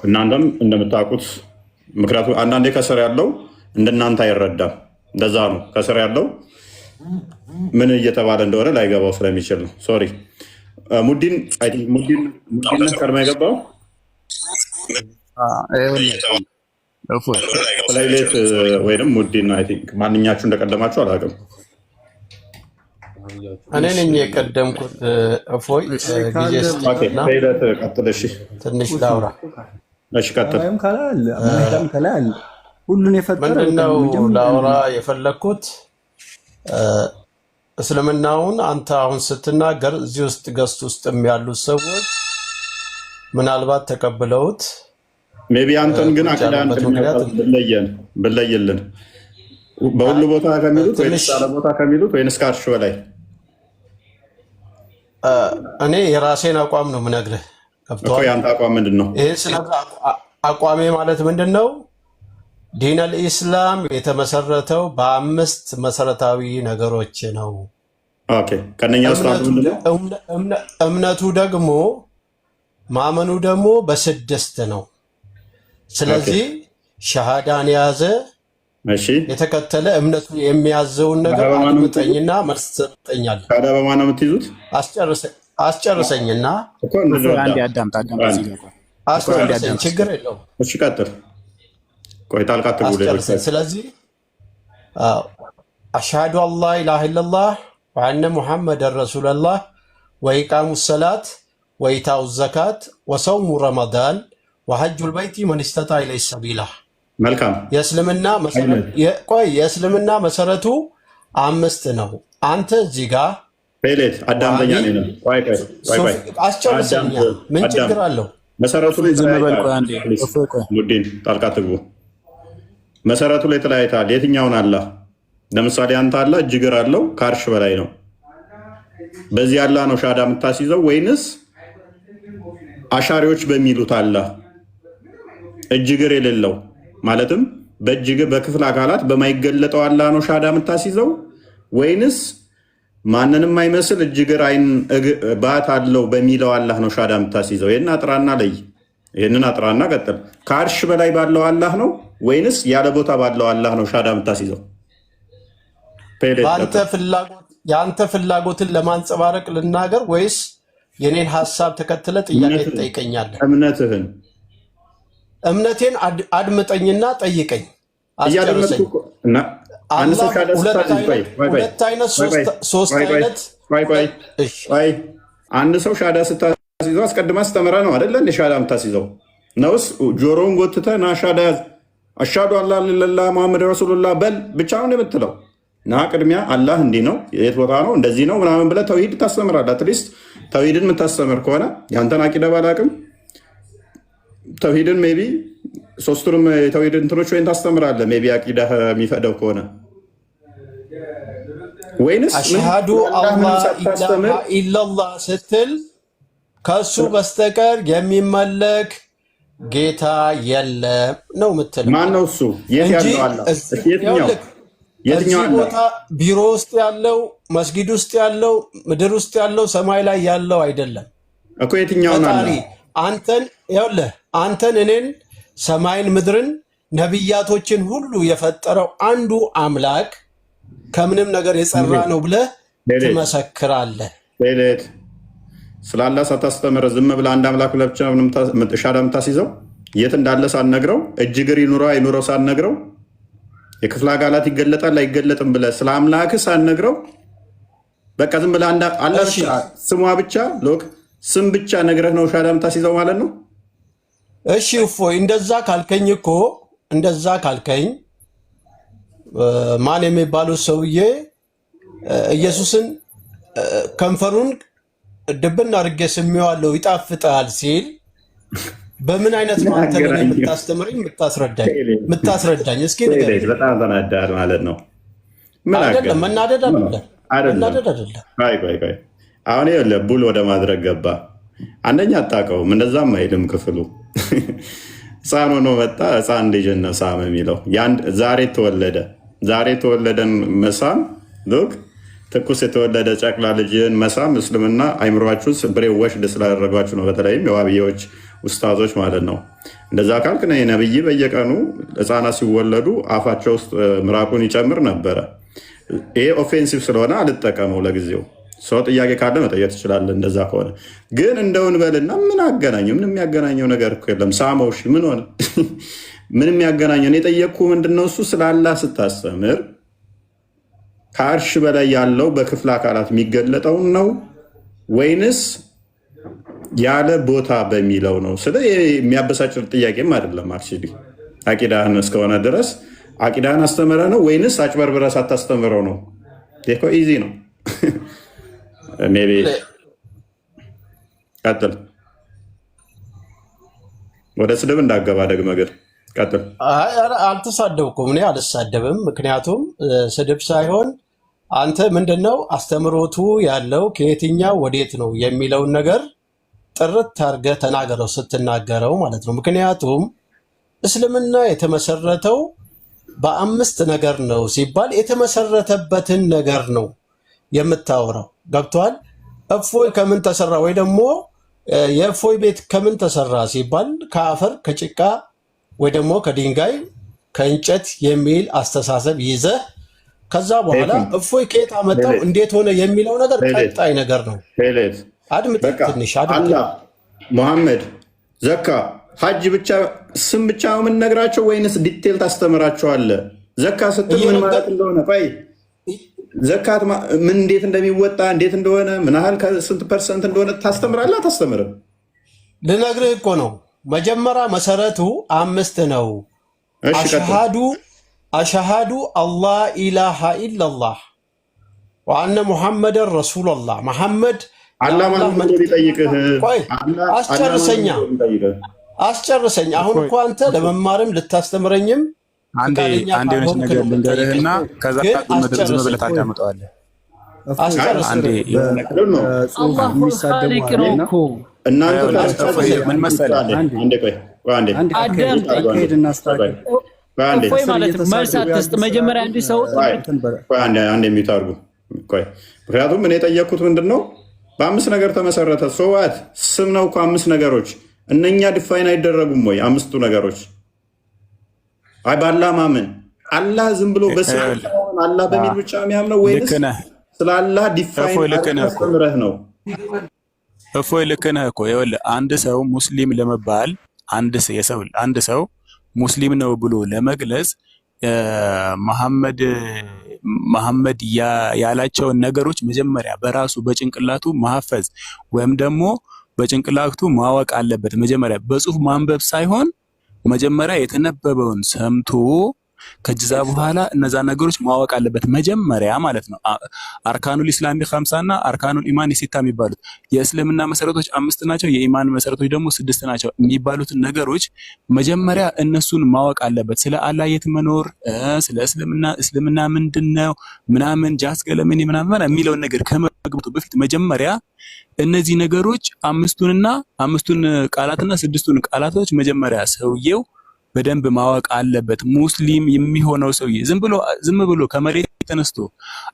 A: እናንተም እንደምታውቁት ምክንያቱም አንዳንዴ ከስር ያለው እንደናንተ አይረዳም። እንደዛ ነው። ከስር ያለው ምን እየተባለ እንደሆነ ላይገባው ስለሚችል ነው። ሶሪ ሙዲን ቀድማ የገባው ፕሌይሌት ወይም ሙዲን ማንኛችሁ እንደቀደማችሁ አላውቅም።
K: እኔ ነኝ የቀደምኩት። እፎይ ጊዜ ስጠና ትንሽ ላውራ።
D: ሁሉን የፈጠረ
K: ምንድነው ላውራ የፈለግኩት? እስልምናውን አንተ አሁን ስትናገር እዚህ ውስጥ ገስት ውስጥ ያሉት ሰዎች ምናልባት ተቀብለውት
A: ሜቢ አንተን ግን አቅዳን ብለይልን በሁሉ ቦታ ከሚሉት ወይስ አለ ቦታ ከሚሉት ወይስ ከአርሽ በላይ?
K: እኔ የራሴን አቋም ነው የምነግርህ።
A: ገብቶሃል? ያንተ አቋም ምንድን ነው?
K: ይሄ አቋሜ ማለት ምንድን ነው? ዲን አልኢስላም የተመሰረተው በአምስት መሰረታዊ ነገሮች ነው።
A: ኦኬ ከነኛ ውስጥ
K: እምነቱ ደግሞ ማመኑ ደግሞ በስድስት ነው። ስለዚህ ሸሃዳን የያዘ የተከተለ እምነቱ የሚያዘውን ነገር አድምጠኝና መልስ ትሰጠኛለህ።
A: ታዲያ በማን ነው የምትይዙት?
K: አስጨርሰኝና አስጨርሰኝ፣ ችግር የለውም።
A: እሺ ቀጥል። ቆይ ጣልቃ ትጉልኝ።
K: ስለዚህ አሽሃዱ አላ ኢላሃ ኢለላህ ወአነ ሙሐመደን ረሱሉላህ ወኢቃሙ ሰላት ወኢታኡ ዘካት ወሰውሙ ረመዳን ወሐጁል በይቲ መን ኢስተጣዐ ኢለይሂ ሰቢላ።
A: መልካም።
K: የእስልምና መሰረቱ አምስት ነው። አንተ እዚህ ጋር
A: ፔሌት አዳምጠኛ ነው።
K: አስጨርሰኛ፣ ምን ችግር አለው?
A: መሰረቱ ላይ ሙዲን ጣልቃ ትግቡ። መሰረቱ ላይ ተለያይታል። የትኛውን አላህ? ለምሳሌ አንተ አላህ እጅግር አለው ከአርሽ በላይ ነው። በዚህ አላህ ነው ሻዳ የምታስይዘው ወይንስ አሻሪዎች በሚሉት አላህ እጅግር የሌለው ማለትም በእጅግር በክፍል አካላት በማይገለጠው አላህ ነው ሻዳ የምታስይዘው ወይንስ ማንንም አይመስል እጅግር አይን ባት አለው በሚለው አላህ ነው ሻዳ የምታስይዘው? ይህን አጥራና ለይ። ይህንን አጥራና ቀጥል። ከአርሽ በላይ ባለው አላህ ነው ወይንስ ያለ ቦታ ባለው አላህ ነው ሻዳ የምታስይዘው?
K: የአንተ ፍላጎትን ለማንጸባረቅ ልናገር ወይስ የኔን ሀሳብ ተከትለ ጥያቄ ትጠይቀኛለህ? እምነቴን አድምጠኝና ጠይቀኝ። አስጨርሰኝ። ሁለት አይነት ሶስት አይነት
A: አንድ ሰው ሻዳ ስታስይዘው አስቀድማ ስተምራ ነው አይደለ? እንደ ሻዳ የምታስይዘው ነውስ ጆሮውን ጎትተህ ና ሻዳ ያዝ አሻዱ አላ ለላ ሙሐመድ ረሱሉላህ በል ብቻ ነው የምትለው? ና ቅድሚያ አላህ እንዲህ ነው፣ የት ቦታ ነው፣ እንደዚህ ነው ምናምን ብለህ ተውሂድ ታስተምራለህ። አትሊስት ተውሂድን የምታስተምር ከሆነ ያንተን አቂዳ ባላቅም ተውሂድን ሜይ ቢ ሶስቱንም የተውሂድ እንትኖች ወይን ታስተምራለህ። ሜይ ቢ አቂዳ የሚፈደው ከሆነ ወይንስ
K: አሽሃዱ አላህ ኢላሃ ኢለላህ ስትል ከሱ በስተቀር የሚመለክ ጌታ የለም ነው የምትለው።
A: ማን ነው እሱ? የት ያለው አላህ? የትኛው
K: ቦታ? ቢሮ ውስጥ ያለው፣ መስጊድ ውስጥ ያለው፣ ምድር ውስጥ ያለው፣ ሰማይ ላይ ያለው አይደለም
A: እኮ። የትኛውን አላህ? አንተን እኔን ሰማይን ምድርን ነቢያቶችን ሁሉ የፈጠረው አንዱ አምላክ ከምንም ነገር የጸራ ነው ብለህ ትመሰክራለህ። ስለ አላህ ሳታስተምር ዝም ብለህ አንድ አምላክ ብቻ ሻዳ የምታስይዘው የት እንዳለ ሳትነግረው እጅግር ይኑረው አይኑረው ሳትነግረው የክፍለ አካላት ይገለጣል አይገለጥም ብለህ ስለ አምላክህ ሳትነግረው በቃ ዝም ብለህ አላህ ስሟ ብቻ ሎክ ስም ብቻ ነግረህ ነው ሻዳ የምታስይዘው ማለት ነው።
K: እሺ እፎይ እንደዛ ካልከኝ ማን የሚባለው ሰውዬ ኢየሱስን ከንፈሩን ድብን አድርጌ ስሜዋለሁ ይጣፍጣል ሲል በምን አይነት አንተ ግን የምታስተምረኝ የምታስረዳኝ እስኪ ንገረኝ።
A: በጣም ተናዳል ማለት ነው። ምን
K: አይደለም መናደድ አይደለም።
A: ቆይ አሁን ይኸውልህ ቡል ወደ ማድረግ ገባ። አንደኛ አታውቀውም፣ እንደዛም አይልም ክፍሉ። ህፃን ሆኖ መጣ፣ ህፃን ልጅን ነው ሳም የሚለው። ዛሬ ተወለደን መሳም ሉክ ትኩስ የተወለደ ጨቅላ ልጅን መሳም እስልምና አይምሯችሁ ብሬ ወሽድ ስላደረጓችሁ ነው። በተለይም የዋብዬዎች ኡስታዞች ማለት ነው። እንደዛ ካልክ ነብይ በየቀኑ ህፃናት ሲወለዱ አፋቸው ውስጥ ምራቁን ይጨምር ነበረ። ይሄ ኦፌንሲቭ ስለሆነ አልጠቀመው ለጊዜው። ሰው ጥያቄ ካለ መጠየቅ ትችላለህ። እንደዛ ከሆነ ግን እንደውን በልና ምን አገናኘው? ምንም የሚያገናኘው ነገር እኮ የለም። ሳመው እሺ፣ ምን ሆነ? ምንም የሚያገናኘው የጠየቅኩህ ምንድነው? እሱ ስለ አላህ ስታስተምር ከአርሽ በላይ ያለው በክፍለ አካላት የሚገለጠውን ነው ወይንስ ያለ ቦታ በሚለው ነው? ስለ የሚያበሳጭ ጥያቄም አይደለም። አክቹዋሊ አቂዳህን እስከሆነ ድረስ አቂዳህን አስተምረ ነው ወይንስ አጭበርብረህ ሳታስተምረው ነው? እኮ ኢዚ ነው። ሜይ ቢ ቀጥል። ወደ ስድብ እንዳገባ ደግመህ ግን ቀጥል።
K: አልተሳደብኩም፣ እኔ አልሳደብም። ምክንያቱም ስድብ ሳይሆን አንተ ምንድነው አስተምሮቱ ያለው ከየትኛው ወዴት ነው የሚለውን ነገር ጥርት አድርገህ ተናገረው ስትናገረው ማለት ነው። ምክንያቱም እስልምና የተመሰረተው በአምስት ነገር ነው ሲባል የተመሰረተበትን ነገር ነው የምታወራው። ገብቷል? እፎይ ከምን ተሰራ ወይ ደግሞ የእፎይ ቤት ከምን ተሰራ ሲባል ከአፈር ከጭቃ ወይ ደግሞ ከድንጋይ ከእንጨት የሚል አስተሳሰብ ይዘህ ከዛ በኋላ እፎይ ከየት አመጣው እንዴት ሆነ የሚለው ነገር ቀጣይ ነገር ነው። አድምጥ ትንሽ አድምጥ።
A: መሐመድ ዘካ ሀጅ ብቻ ስም ብቻ ነው የምንነግራቸው ወይንስ ዲቴል ታስተምራቸዋለህ? ዘካ ስትል ምን ማለት እንደሆነ ቆይ ዘካት ምን እንዴት እንደሚወጣ እንዴት እንደሆነ ምን ያህል ስንት ፐርሰንት እንደሆነ ታስተምራለህ አታስተምርም?
K: ልነግርህ እኮ ነው። መጀመሪያ መሰረቱ 5 ነው። አሽሃዱ አላህ ኢላሃ ኢላላህ ወአነ ሙሐመድን ረሱሉላህ። መሐመድ
A: አላህ ማለት ሊጠይቅህ
K: አስጨርሰኝ። አሁን እኮ አንተ ለመማርም ልታስተምረኝም
H: አንድ የሆነች ነገር ልንገርህና ከዛ ዝም ብለህ ታዳምጠዋለህ። ምን መሰለህ
I: መልስ አትስጥ። መጀመሪያ እንዲህ ሰው
A: አንድ የሚታርጉ ምክንያቱም እኔ የጠየቅኩት ምንድን ነው በ5 ነገር ተመሰረተ። ሰዋት ስም ነው እኮ 5 ነገሮች እነኛ ዲፋይን አይደረጉም ወይ? 5ቱ ነገሮች አይ በአላህ ማመን አላህ ዝም ብሎ በስም አላህ በሚል ብቻ የሚያምነው ወይስ ስለ አላህ ዲፋይን አስተምረህ ነው?
H: እፎይ ልክ ነህ እኮ ይኸውልህ፣ አንድ ሰው ሙስሊም ለመባል አንድ ሰው ሙስሊም ነው ብሎ ለመግለጽ መሐመድ ያላቸውን ነገሮች መጀመሪያ በራሱ በጭንቅላቱ ማሐፈዝ ወይም ደግሞ በጭንቅላቱ ማወቅ አለበት። መጀመሪያ በጽሁፍ ማንበብ ሳይሆን መጀመሪያ የተነበበውን ሰምቶ ከዛ በኋላ እነዛ ነገሮች ማወቅ አለበት መጀመሪያ ማለት ነው። አርካኑል ኢስላሚ 50 እና አርካኑል ኢማን 6 የሚባሉት የእስልምና መሰረቶች 5 ናቸው፣ የኢማን መሰረቶች ደግሞ 6 ናቸው የሚባሉትን ነገሮች መጀመሪያ እነሱን ማወቅ አለበት። ስለ አላህ የት መኖር፣ ስለ እስልምና ምንድነው ምናምን ጃስ ገለምን ምናምን የሚለውን ነገር ከመግባቱ በፊት መጀመሪያ እነዚህ ነገሮች 5ቱን ቃላትና 6ቱን ቃላቶች መጀመሪያ ሰውየው በደንብ ማወቅ አለበት። ሙስሊም የሚሆነው ሰውዬ ዝም ብሎ ከመሬት ተነስቶ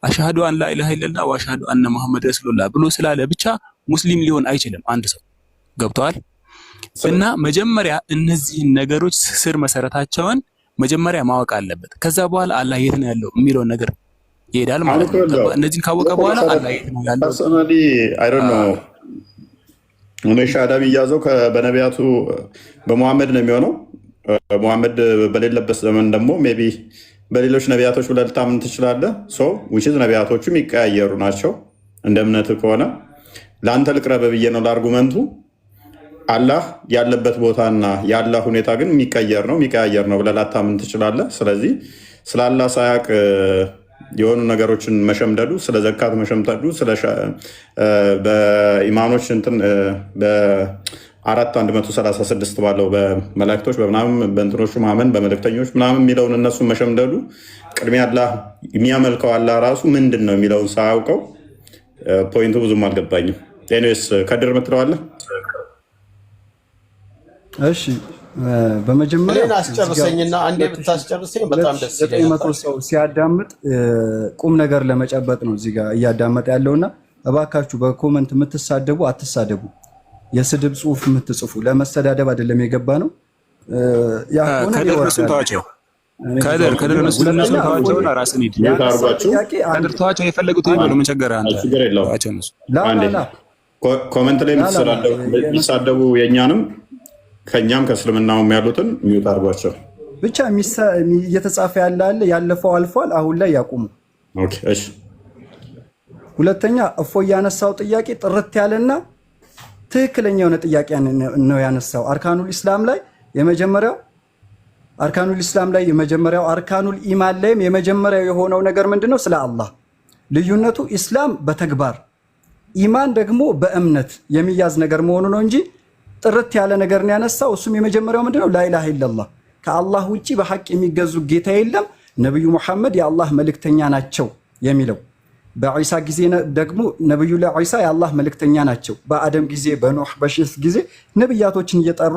H: አሽሃዱ አን ላ ኢላሃ ኢለላህ ወአሽሃዱ አነ ሙሐመድ ረሱሉላህ ብሎ ስላለ ብቻ ሙስሊም ሊሆን አይችልም አንድ ሰው። ገብቷል? እና መጀመሪያ እነዚህ ነገሮች ስር መሰረታቸውን መጀመሪያ ማወቅ አለበት። ከዛ በኋላ አላህ የት ነው ያለው የሚለውን ነገር ይሄዳል ማለት ነው። እነዚህን ካወቀ በኋላ አላህ የት ነው ያለው
A: ፐርሰናሊ አይ ዶንት ኖ እኔ ሻዳ የሚያዘው በነቢያቱ በሙሐመድ ነው የሚሆነው። ሙሐመድ በሌለበት ዘመን ደግሞ ሜይ ቢ በሌሎች ነቢያቶች ብለህ ልታምን ትችላለህ። ዊችዝ ነቢያቶቹ የሚቀያየሩ ናቸው። እንደ እምነት ከሆነ ለአንተ ልቅረብ ብዬ ነው ለአርጉመንቱ። አላህ ያለበት ቦታና የአላህ ሁኔታ ግን የሚቀያየር ነው ብለህ ላታምን ትችላለህ። ስለዚህ ስለ አላህ ሳያቅ የሆኑ ነገሮችን መሸምደዱ፣ ስለ ዘካት መሸምደዱ፣ በኢማኖች እንትን በ4:136 ባለው በመላእክቶች በምናምን በእንትኖቹ ማመን በመልእክተኞች ምናምን የሚለውን እነሱን መሸምደዱ ቅድሚያ አላህ የሚያመልከው አላህ ራሱ ምንድን ነው የሚለውን ሳያውቀው ፖይንቱ ብዙም አልገባኝም። ኤኒዌይስ ከድር ምትለዋለህ?
D: እሺ በመጀመሪያ
K: አስጨርሰኝና አንዴ ብታስጨርሰኝ በጣም ደስ ይላል።
D: 900 ሰው ሲያዳምጥ ቁም ነገር ለመጨበጥ ነው እዚህ ጋር እያዳመጠ ያለውና እባካችሁ በኮመንት የምትሳደቡ አትሳደቡ። የስድብ ጽሁፍ የምትጽፉ ለመሰዳደብ አይደለም የገባ ነው።
H: ከድር እነሱን ተዋቸው። ከድር እነሱን ተዋቸው። ራስን ሂድ ከድር ተዋቸው። የፈለጉት ይበሉ። ምን ቸገረህ አንተ? ተዋቸው እነሱ።
A: ኮመንት ላይ የሚሳደቡ የእኛንም ከኛም ከእስልምናውም ያሉትን ሚውት አድርጓቸው።
D: ብቻ እየተጻፈ ያለ ያለፈው አልፏል። አሁን ላይ ያቁሙ።
A: እሺ።
D: ሁለተኛ እፎይ ያነሳው ጥያቄ ጥርት ያለና ትክክለኛ የሆነ ጥያቄ ነው ያነሳው። አርካኑል ኢስላም ላይ የመጀመሪያው አርካኑል ኢማን ላይም የመጀመሪያው የሆነው ነገር ምንድነው? ስለ አላህ ልዩነቱ ኢስላም በተግባር ኢማን ደግሞ በእምነት የሚያዝ ነገር መሆኑ ነው እንጂ ጥርት ያለ ነገር ነው ያነሳው። እሱም የመጀመሪያው ምንድነው? ላኢላሃ ኢላላህ ከአላህ ውጪ በሐቅ የሚገዙ ጌታ የለም፣ ነብዩ መሐመድ የአላህ መልእክተኛ ናቸው የሚለው። በዒሳ ጊዜ ደግሞ ነብዩላህ ዒሳ የአላህ መልእክተኛ ናቸው። በአደም ጊዜ፣ በኖህ በሺህ ጊዜ ነብያቶችን እየጠሩ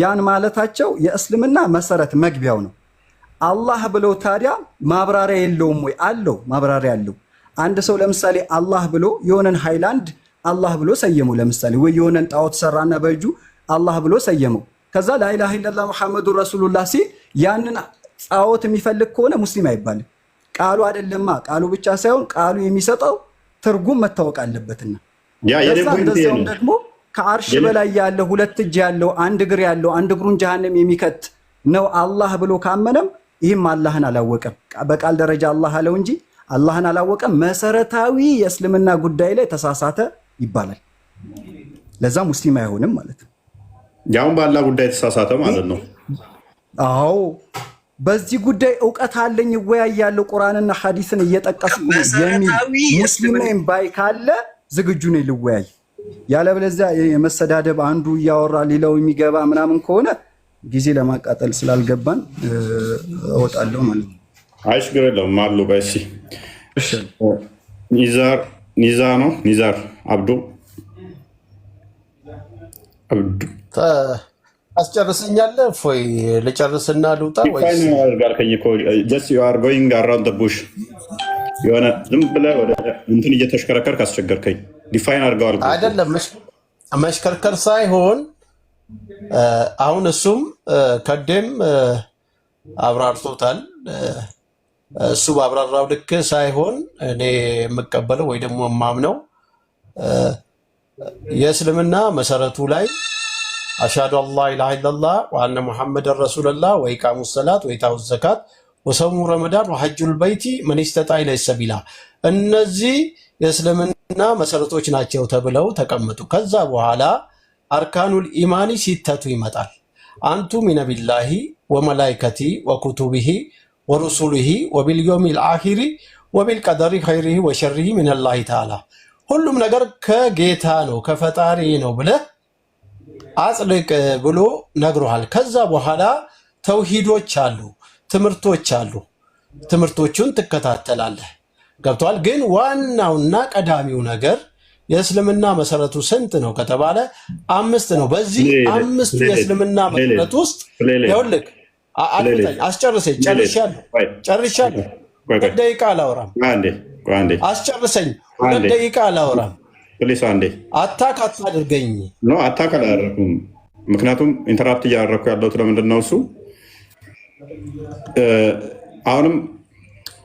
D: ያን ማለታቸው የእስልምና መሰረት መግቢያው ነው። አላህ ብለው ታዲያ ማብራሪያ የለውም ወይ? አለው፣ ማብራሪያ አለው። አንድ ሰው ለምሳሌ አላህ ብሎ የሆነን ሃይላንድ አላህ ብሎ ሰየመው። ለምሳሌ ወይ የሆነን ጣዖት ሰራና በእጁ አላህ ብሎ ሰየመው። ከዛ ላኢላሃ ኢላላህ ሙሐመዱን ረሱሉላህ ሲል ያንን ጣዖት የሚፈልግ ከሆነ ሙስሊም አይባልም። ቃሉ አይደለማ፣ ቃሉ ብቻ ሳይሆን ቃሉ የሚሰጠው ትርጉም መታወቅ አለበትና እንደዛውም ደግሞ ከአርሽ በላይ ያለው 2 እጅ ያለው 1 እግር ያለው 1 እግሩን ጀሃነም የሚከት ነው አላህ ብሎ ካመነም ይህም አላህን አላወቀም። በቃል ደረጃ አላህ አለው እንጂ አላህን አላወቀም። መሰረታዊ የእስልምና ጉዳይ ላይ ተሳሳተ ይባላል። ለዛ ሙስሊም አይሆንም ማለት ነው።
A: ያውን በአላህ ጉዳይ ተሳሳተ ማለት ነው።
D: አዎ በዚህ ጉዳይ እውቀት አለኝ እወያያለሁ ቁርአንና ሐዲስን እየጠቀስኩ የሚል ሙስሊም ነኝ ባይ ካለ ዝግጁ ነኝ ልወያይ። ያለበለዚያ የመሰዳደብ አንዱ እያወራ ሌላው የሚገባ ምናምን ከሆነ ጊዜ ለማቃጠል ስላልገባን እወጣለሁ ማለት ነው።
A: አይሽ ግረለም ማሉ ባይሲ ኒዛር አብዱ
K: አስጨርሰኛለህ? እፎይ ልጨርስና ልውጣ ወይስ
A: የሆነ ዝም ብለህ ወደ እንትን እየተሽከረከርክ አስቸገርከኝ። ዲፋይን አድርገዋል
K: አይደለም? መሽከርከር ሳይሆን አሁን እሱም ከደም አብራርቶታል። እሱ ባብራራው ልክ ሳይሆን እኔ የምቀበለው ወይ ደግሞ የማምነው የእስልምና መሰረቱ ላይ አሽሃዱ አላ ኢላሃ ኢለላህ ወአነ ሙሐመድን ረሱሉላህ ወኢቃሙ ሰላት ወኢታኡ ዘካት ወሰሙ ረመዳን ወሐጁል በይቲ መን ኢስተጣዐ ኢለይሂ ሰቢላ፣ እነዚህ የእስልምና መሰረቶች ናቸው ተብለው ተቀመጡ። ከዛ በኋላ አርካኑል ኢማኒ ሲተቱ ይመጣል። አንቱ ሚነ ቢላሂ ወመላኢከቲ ወኩቱቢሂ ወሩሱሊሂ ወቢልየውሚል አኺሪ ወቢልቀደሪ ኸይሪሂ ወሸሪሂ ሚነላሂ ተዓላ፣ ሁሉም ነገር ከጌታ ነው ከፈጣሪ ነው ብለህ አጽድቅ ብሎ ነግሮሃል። ከዛ በኋላ ተውሂዶች አሉ፣ ትምህርቶች አሉ። ትምህርቶቹን ትከታተላለህ። ገብቷል? ግን ዋናውና ቀዳሚው ነገር የእስልምና መሰረቱ ስንት ነው ከተባለ 5 ነው። በዚህ 5ቱ የእስልምና መሰረት ውስጥ ይኸውልህ፣ አስጨርሰኝ። ጨርሻለሁ። 2 ደቂቃ አላወራም። አስጨርሰኝ። 2 ደቂቃ አላወራም። አታክ አታድርገኝ።
A: አታክ አላደረኩም። ምክንያቱም ኢንተራፕት እያደረኩ ያለሁት ለምንድን ነው? እሱ አሁንም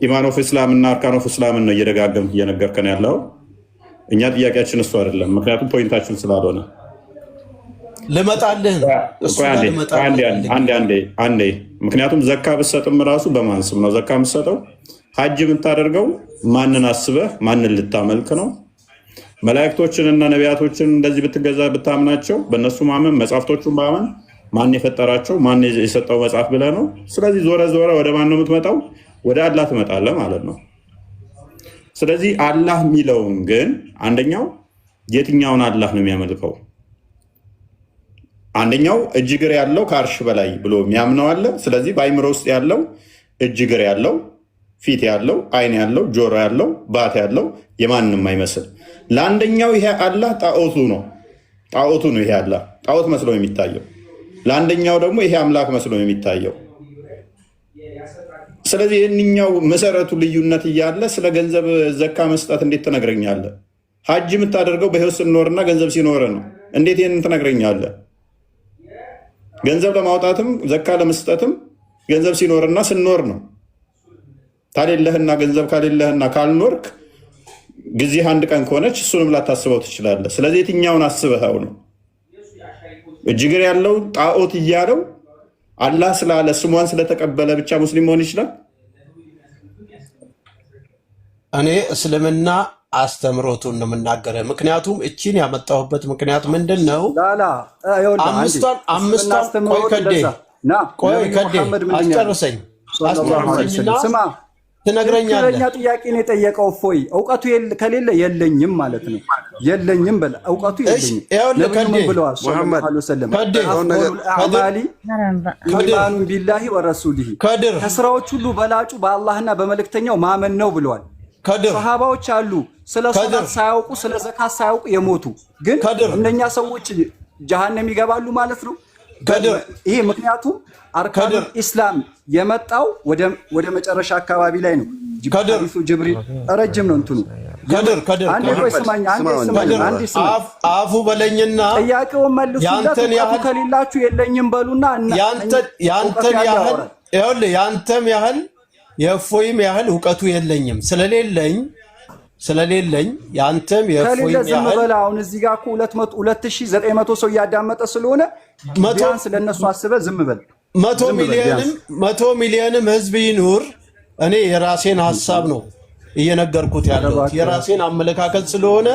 A: ኢማን ኦፍ እስላም እና አርካን ኦፍ እስላምን ነው እየደጋገምክ እየነገርከን ያለው። እኛ ጥያቄያችን እሱ አይደለም፣ ምክንያቱም ፖይንታችን ስላልሆነ
K: ልመጣልህ እሱ ጋር ልመጣልህ።
A: አንዴ ምክንያቱም ዘካ ብትሰጥም ራሱ በማን ስም ነው ዘካ የምትሰጠው? ሐጅ የምታደርገው ማንን አስበህ ማንን ልታመልክ ነው? መላእክቶችንና ነቢያቶችን እንደዚህ ብትገዛ ብታምናቸው በእነሱ ማመን መጽሐፍቶቹን ማመን ማን የፈጠራቸው ማን የሰጠው መጽሐፍ ብለህ ነው። ስለዚህ ዞረ ወደ ማን ነው የምትመጣው? ወደ አላህ ትመጣለህ ማለት ነው። ስለዚህ አላህ የሚለውን ግን አንደኛው የትኛውን አላህ ነው የሚያመልከው? አንደኛው እጅ እግር ያለው ከአርሽ በላይ ብሎ የሚያምነው አለ። ስለዚህ በአይምሮ ውስጥ ያለው እጅ እግር ያለው ፊት ያለው አይን ያለው ጆሮ ያለው ባት ያለው የማንም አይመስል። ለአንደኛው ይሄ አላህ ጣዖቱ ነው ይሄ አላህ ጣዖት መስሎ የሚታየው። ለአንደኛው ደግሞ ይሄ አምላክ መስሎ የሚታየው። ስለዚህ ይህንኛው መሰረቱ ልዩነት እያለ ስለ ገንዘብ ዘካ መስጠት እንዴት ትነግረኛለህ? ሐጅ የምታደርገው በህይወት ስንኖርና ገንዘብ ሲኖር ነው። እንዴት ይህንን ትነግረኛለህ? ገንዘብ ለማውጣትም ዘካ ለመስጠትም ገንዘብ ሲኖርና ስንኖር ነው። ታሌለህና ገንዘብ ካሌለህና ካልኖርክ ጊዜ አንድ ቀን ከሆነች እሱንም ላታስበው ትችላለህ። ስለዚህ የትኛውን አስበኸው ነው? እጅ እግር ያለው ጣዖት እያለው አላህ ስላለ ስሟን ስለተቀበለ ብቻ ሙስሊም መሆን ይችላል?
K: እኔ እስልምና አስተምሮቱን ነው የምናገረው። ምክንያቱም እቺን ያመጣሁበት ምክንያት ምንድን ነው? አምስቷን ቆይ ከዴ አስጨርሰኝ ስማ ትነግረኛለህ።
D: ጥያቄ ነው የጠየቀው። እፎይ እውቀቱ ከሌለ የለኝም ማለት ነው። የለኝም በል እውቀቱ የለኝም። ነብዩ ምን ብለዋል? ሰለላሁ ዐለይሂ ወሰለም አማሊ ኢማኑ ቢላሂ ወረሱሊሂ ከስራዎች ሁሉ በላጩ በአላህና በመልእክተኛው ማመን ነው ብለዋል። ሰሃባዎች አሉ ስለ ሶላት ሳያውቁ ስለ ዘካት ሳያውቁ የሞቱ ግን እነኛ ሰዎች ጀሃነም ይገባሉ ማለት ነው። ይሄ ምክንያቱም አርካኑል ኢስላም የመጣው ወደ መጨረሻ አካባቢ ላይ ነው። ጅብሪል ረጅም ነው እንትኑ አንዴ ቆይ ስማኝ
K: አፉ በለኝና
D: ጥያቄውን መልሱለት። እውቀቱ ከሌላችሁ የለኝም በሉና
K: ያንተም ያህል የእፎይም ያህል እውቀቱ የለኝም ስለሌለኝ ያንተም የእፎይም ያህል
D: አሁን እዚህ ጋር እኮ 2900 ሰው እያዳመጠ ስለሆነ ቢያንስ ለነሱ አስበህ ዝም በል።
K: 100 ሚሊዮንም ህዝብ ይኑር። እኔ የራሴን ሐሳብ ነው እየነገርኩት ያለሁት የራሴን አመለካከት ስለሆነ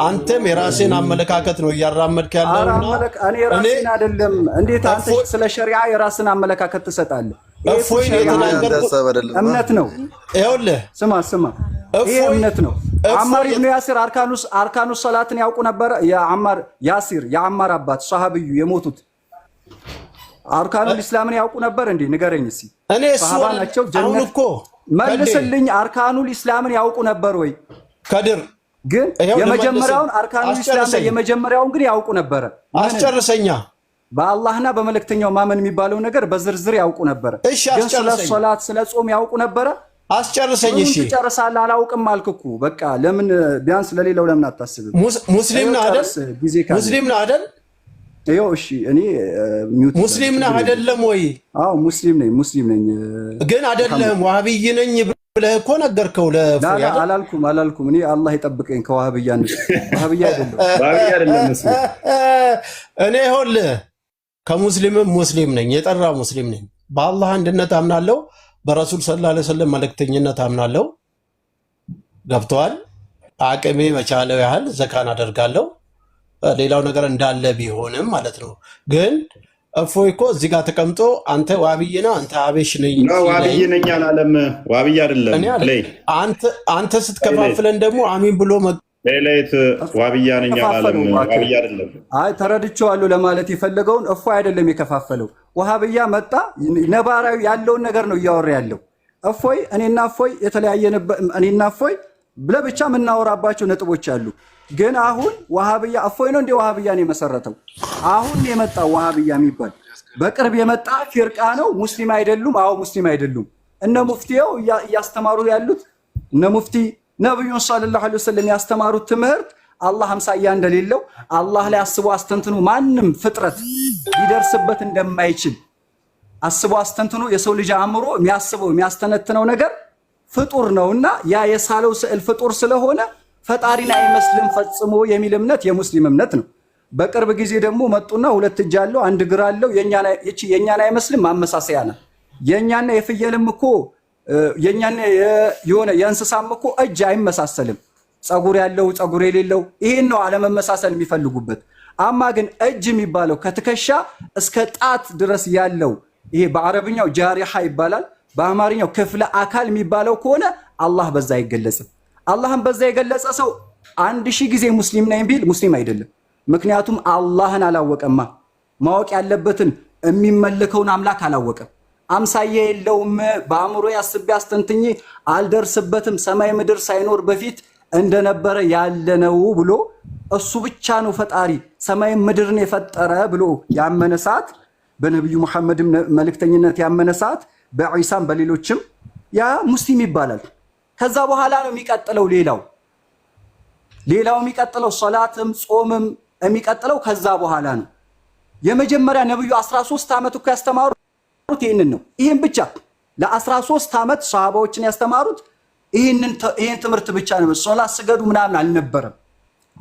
K: አንተም የራሴን አመለካከት ነው እያራመድክ ያለውና
D: እኔ ራሴን አይደለም። እንዴት አንተ ስለ ሸሪዓ የራስን አመለካከት ትሰጣለህ?
K: እፎይ የተናገርኩት
D: እምነት ነው።
K: ይኸውልህ
D: ስማ ይሄ እምነት ነው። አማር ኢብኑ ያሲር አርካኑ ሰላትን ያውቁ ነበር። የአማር አባት ሰሃቢዩ የሞቱት አርካኑ ኢስላምን ያውቁ ነበር እንዴ? ንገረኝ እስኪ።
K: እኔ
D: ሰሃባ ናቸው። ጀነት እኮ መልስልኝ። አርካኑ ኢስላምን ያውቁ ነበር ወይ?
K: ከድር
D: ግን የመጀመሪያውን አርካኑ ኢስላም የመጀመሪያውን ግን ያውቁ ነበር።
K: አስጨርሰኛ
D: በአላህና በመልእክተኛው ማመን የሚባለው ነገር በዝርዝር ያውቁ ነበር። ግን ስለ ሶላት ስለ ጾም ያውቁ ነበር።
K: አስጨርሰኝ። እሺ
D: ትጨርሳለህ። አላውቅም አልክ እኮ በቃ። ለምን ቢያንስ ለሌላው ለምን አታስብም?
K: ሙስሊም ነህ አይደል? ሙስሊም ነህ አይደል?
D: ይኸው እሺ፣ እኔ
K: ሙስሊም ነህ አይደለም ወይ?
D: አዎ ሙስሊም ነኝ። ግን
K: አይደለም ዋህብይ ነኝ ብለህ እኮ ነገርከው።
D: አላልኩም። እኔ አላህ ይጠብቀኝ ከዋህብያነት። ዋህብያ አይደለም
K: እኔ ይኸውልህ ከሙስሊምም ሙስሊም ነኝ፣ የጠራ ሙስሊም ነኝ። በአላህ አንድነት አምናለሁ፣ በረሱል ሰለላሁ ዐለይሂ ወሰለም መልእክተኝነት አምናለሁ። ገብተዋል። አቅሜ መቻለው ያህል ዘካን አደርጋለሁ። ሌላው ነገር እንዳለ ቢሆንም ማለት ነው። ግን እፎይ እኮ እዚህ ጋር ተቀምጦ አንተ ዋብይ ነህ አንተ አቤሽ ነኝ
A: ዋብይ ነኝ አላለም። ዋብይ አይደለም።
K: አንተ ስትከፋፍለን ደግሞ አሚን ብሎ
A: ሌላይት ዋብያ ነኝ አላለም። ዋብይ አይደለም።
D: አይ ተረድቼዋለሁ ለማለት የፈለገውን እፎይ አይደለም የከፋፈለው። ዋሃብያ መጣ ነባራዊ ያለውን ነገር ነው እያወራ ያለው። እፎይ እኔና እፎይ እኔና እፎይ ብለብቻ የምናወራባቸው ነጥቦች አሉ። ግን አሁን ዋሃብያ እፎይ ነው እንደ ዋሃብያን የመሰረተው አሁን የመጣው ዋሃብያ የሚባል በቅርብ የመጣ ፊርቃ ነው። ሙስሊም አይደሉም። አዎ ሙስሊም አይደሉም። እነ ሙፍቲው እያስተማሩ ያሉት እነ ሙፍቲ ነብዩን ሰለላሁ ዐለይሂ ወሰለም ያስተማሩት ትምህርት አላህ አምሳያ እንደሌለው አላህ ላይ አስቦ አስተንትኖ ማንም ፍጥረት ሊደርስበት እንደማይችል አስቦ አስተንትኖ የሰው ልጅ አእምሮ የሚያስበው የሚያስተነትነው ነገር ፍጡር ነውና ያ የሳለው ስዕል ፍጡር ስለሆነ ፈጣሪን አይመስልም ፈጽሞ የሚል እምነት የሙስሊም እምነት ነው። በቅርብ ጊዜ ደግሞ መጡና ሁለት እጅ አለው አንድ እግር አለው የኛን አይመስልም ማመሳሰያ ነው። የኛና የፍየልም እኮ የኛና የሆነ የእንስሳም እኮ እጅ አይመሳሰልም። ጸጉር ያለው ጸጉር የሌለው ይሄን ነው አለመመሳሰል የሚፈልጉበት። አማ ግን እጅ የሚባለው ከትከሻ እስከ ጣት ድረስ ያለው ይሄ በአረብኛው ጃሪሃ ይባላል። በአማርኛው ክፍለ አካል የሚባለው ከሆነ አላህ በዛ አይገለጽም። አላህን በዛ የገለጸ ሰው 1000 ጊዜ ሙስሊም ነኝ ቢል ሙስሊም አይደለም። ምክንያቱም አላህን አላወቀማ። ማወቅ ያለበትን የሚመለከውን አምላክ አላወቀም። አምሳያ የለውም። በአእምሮ ያስቤ አስተንትኜ አልደርስበትም። ሰማይ ምድር ሳይኖር በፊት እንደነበረ ያለነው ብሎ እሱ ብቻ ነው ፈጣሪ ሰማይ ምድርን የፈጠረ ብሎ ያመነ ሰዓት በነብዩ መሐመድ መልእክተኝነት ያመነ ሰዓት በኢሳም በሌሎችም ያ ሙስሊም ይባላል። ከዛ በኋላ ነው የሚቀጥለው ሌላው የሚቀጥለው ሶላትም ጾምም የሚቀጥለው ከዛ በኋላ ነው። የመጀመሪያ ነብዩ 13 ዓመት እኮ ያስተማሩት ይሄንን ነው። ይሄን ብቻ ለ13 ዓመት ሷሃባዎችን ያስተማሩት ይሄን ትምህርት ብቻ ነው። ሶላት ስገዱ ምናምን አልነበረም።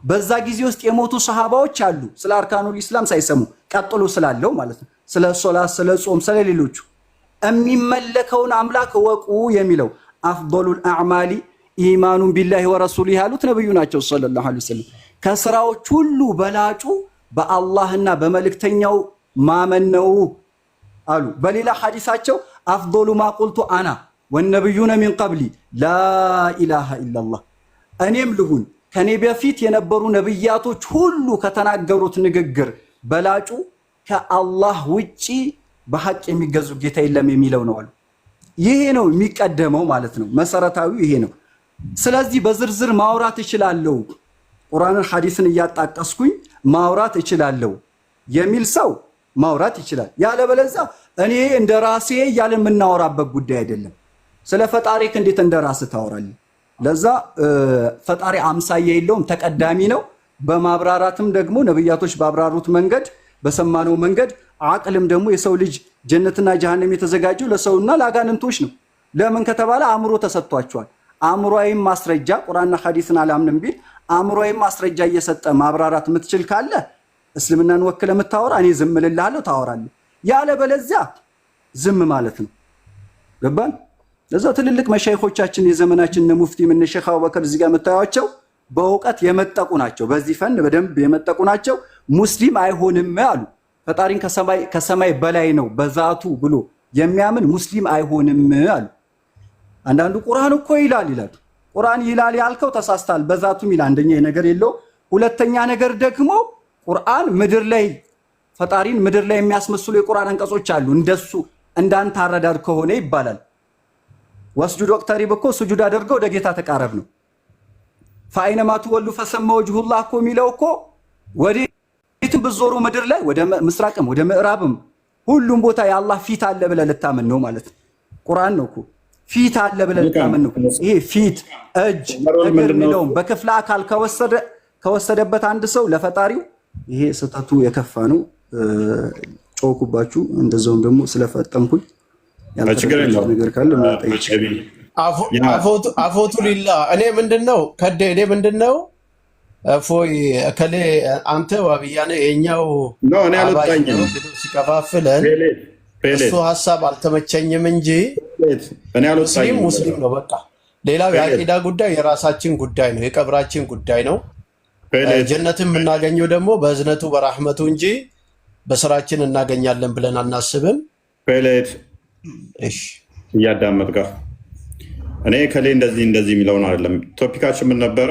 D: በዛ ጊዜ ውስጥ የሞቱ ሷሃባዎች አሉ ስለ አርካኑል ኢስላም ሳይሰሙ ቀጥሎ ስላለው ማለት ነው። ስለ ሶላት ስለ ጾም ስለ ሌሎቹ የሚመለከውን አምላክ ወቁ የሚለው አፍዶሉል አዕማሊ ኢማኑን ቢላሂ ወረሱሊሂ ያሉት ነብዩ ናቸው ሰለላሁ ዐለይሂ ወሰለም። ከስራዎች ሁሉ በላጩ በአላህና በመልእክተኛው ማመን ነው አሉ። በሌላ ሐዲሳቸው አፍዶሉ ማ ቁልቱ አና ወነብዩነ ሚን ቀብሊ ላኢላሃ ኢላላህ እኔም ልሁን ከኔ በፊት የነበሩ ነብያቶች ሁሉ ከተናገሩት ንግግር በላጩ ከአላህ ውጪ በሐቅ የሚገዙ ጌታ የለም የሚለው ነው አሉ። ይሄ ነው የሚቀደመው ማለት ነው። መሰረታዊ ይሄ ነው። ስለዚህ በዝርዝር ማውራት እችላለሁ፣ ቁርአንን ሐዲስን እያጣቀስኩኝ ማውራት እችላለሁ የሚል ሰው ማውራት ይችላል። ያለበለዚያ እኔ እንደራሴ እያለ የምናወራበት ጉዳይ አይደለም። ስለ ፈጣሪክ እንዴት እንደራስ ታወራለህ? ለዛ ፈጣሪ አምሳያ የለውም፣ ተቀዳሚ ነው። በማብራራትም ደግሞ ነብያቶች ባብራሩት መንገድ በሰማነው መንገድ አቅልም ደግሞ የሰው ልጅ ጀነትና ጀሃነም የተዘጋጀው ለሰውና ለአጋንንቶች ነው። ለምን ከተባለ አእምሮ ተሰጥቷቸዋል። አእምሮአዊም ማስረጃ ቁርአንና ሐዲስን አላምንም ቢል አእምሮአዊም ማስረጃ እየሰጠ ማብራራት የምትችል ካለ እስልምናን ወክለ የምታወራ እኔ ዝም እልልሃለሁ፣ ታወራለህ። ያለበለዚያ ዝም ማለት ነው። ገባን? ለዛ ትልልቅ መሻይኾቻችን የዘመናችን እነ ሙፍቲ ምን ሼኽ አቡበከር እዚህ ጋር የምታዩቸው በእውቀት የመጠቁ ናቸው። በዚህ ፈን በደንብ የመጠቁ ናቸው። ሙስሊም አይሆንም አሉ። ፈጣሪን ከሰማይ በላይ ነው በዛቱ ብሎ የሚያምን ሙስሊም አይሆንም አሉ። አንዳንዱ ቁርአን እኮ ይላል። ቁርአን ይላል ያልከው ተሳስታል። በዛቱም ይላል። አንደኛ ነገር የለው። ሁለተኛ ነገር ደግሞ ቁርአን ምድር ላይ ፈጣሪን ምድር ላይ የሚያስመስሉ የቁርአን አንቀጾች አሉ። እንደሱ እንዳንተ አረዳድ ከሆነ ይባላል። ወስጁድ ወቅተሪብ እኮ ስጁድ አድርገው ወደ ጌታ ተቃረብ ነው። ፈአይነማ ትወሉ ፈሰመ ወጅሁላህ እኮ የሚለው እኮ ወዴትም ብትዞሩ ምድር ላይ ወደ ምስራቅም ወደ ምዕራብም ሁሉም ቦታ የአላህ ፊት አለ ብለህ ልታምን ነው ማለት ነው። ቁርአን ነው እኮ ፊት አለ ብለህ ልታምን ነው። ይሄ ፊት እጅ እግር የሚለውም በክፍለ አካል ከወሰደበት አንድ ሰው ለፈጣሪው ይሄ ስህተቱ የከፋ ነው። ጮኩባችሁ እንደዛውም ደግሞ ስለፈጠንኩኝ
A: ችግር የለውም
K: ነገር ካለ አፎቱ ሊላ እኔ ምንድነው እፎይ እከሌ አንተ ዋብያ ነህ የኛው
A: እኔ አልወጣኝም
K: ሲከፋፍለን እሱ ሀሳብ አልተመቸኝም እንጂ
A: እኔ አልወጣኝም።
K: ሙስሊም ነው በቃ። ሌላው የአቂዳ ጉዳይ የራሳችን ጉዳይ ነው፣ የቀብራችን ጉዳይ ነው። ጀነትን የምናገኘው ደግሞ በእዝነቱ በራህመቱ እንጂ በስራችን እናገኛለን ብለን አናስብም።
A: እሺ እያዳመጥከው እኔ ከሌ እንደዚህ የሚለውን አይደለም። ቶፒካችን ምን ነበረ?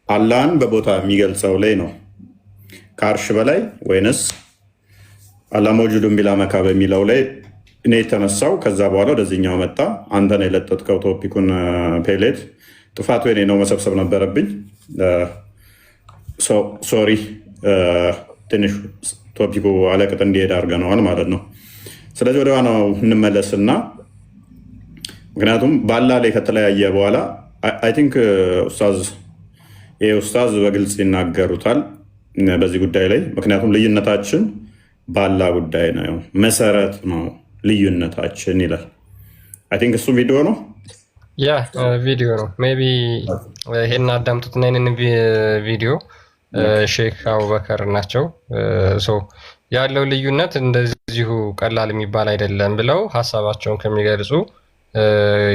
A: አላህን በቦታ የሚገልጸው ላይ ነው። ከአርሽ በላይ ወይንስ አላህ መውጁዱን ቢላ መካ በሚለው ላይ እኔ የተነሳው። ከዛ በኋላ ወደዚህኛው መጣ። አንተ ነው የለጠጥከው ቶፒኩን። ፔሌት ጥፋቱ የኔ ነው፣ መሰብሰብ ነበረብኝ። ሶሪ። ትንሽ ቶፒኩ አለቅጥ እንዲሄድ አድርገነዋል ማለት ነው። ስለዚህ ወደ ዋናው እንመለስና ምክንያቱም ባላ ላይ ከተለያየ በኋላ አይ ቲንክ ኡስታዝ በግልጽ ይናገሩታል በዚህ ጉዳይ ላይ። ምክንያቱም ልዩነታችን ባላ ጉዳይ ነው፣ መሰረት ነው ልዩነታችን ይላል። አይ ቲንክ እሱ ቪዲዮ ነው
J: ቪዲዮ ነው። ሜይ ቢ ይሄን አዳምጡትና ይሄንን ቪዲዮ ሼክ አቡበከር ናቸው። ያለው ልዩነት እንደዚሁ ቀላል የሚባል አይደለም ብለው ሀሳባቸውን ከሚገልጹ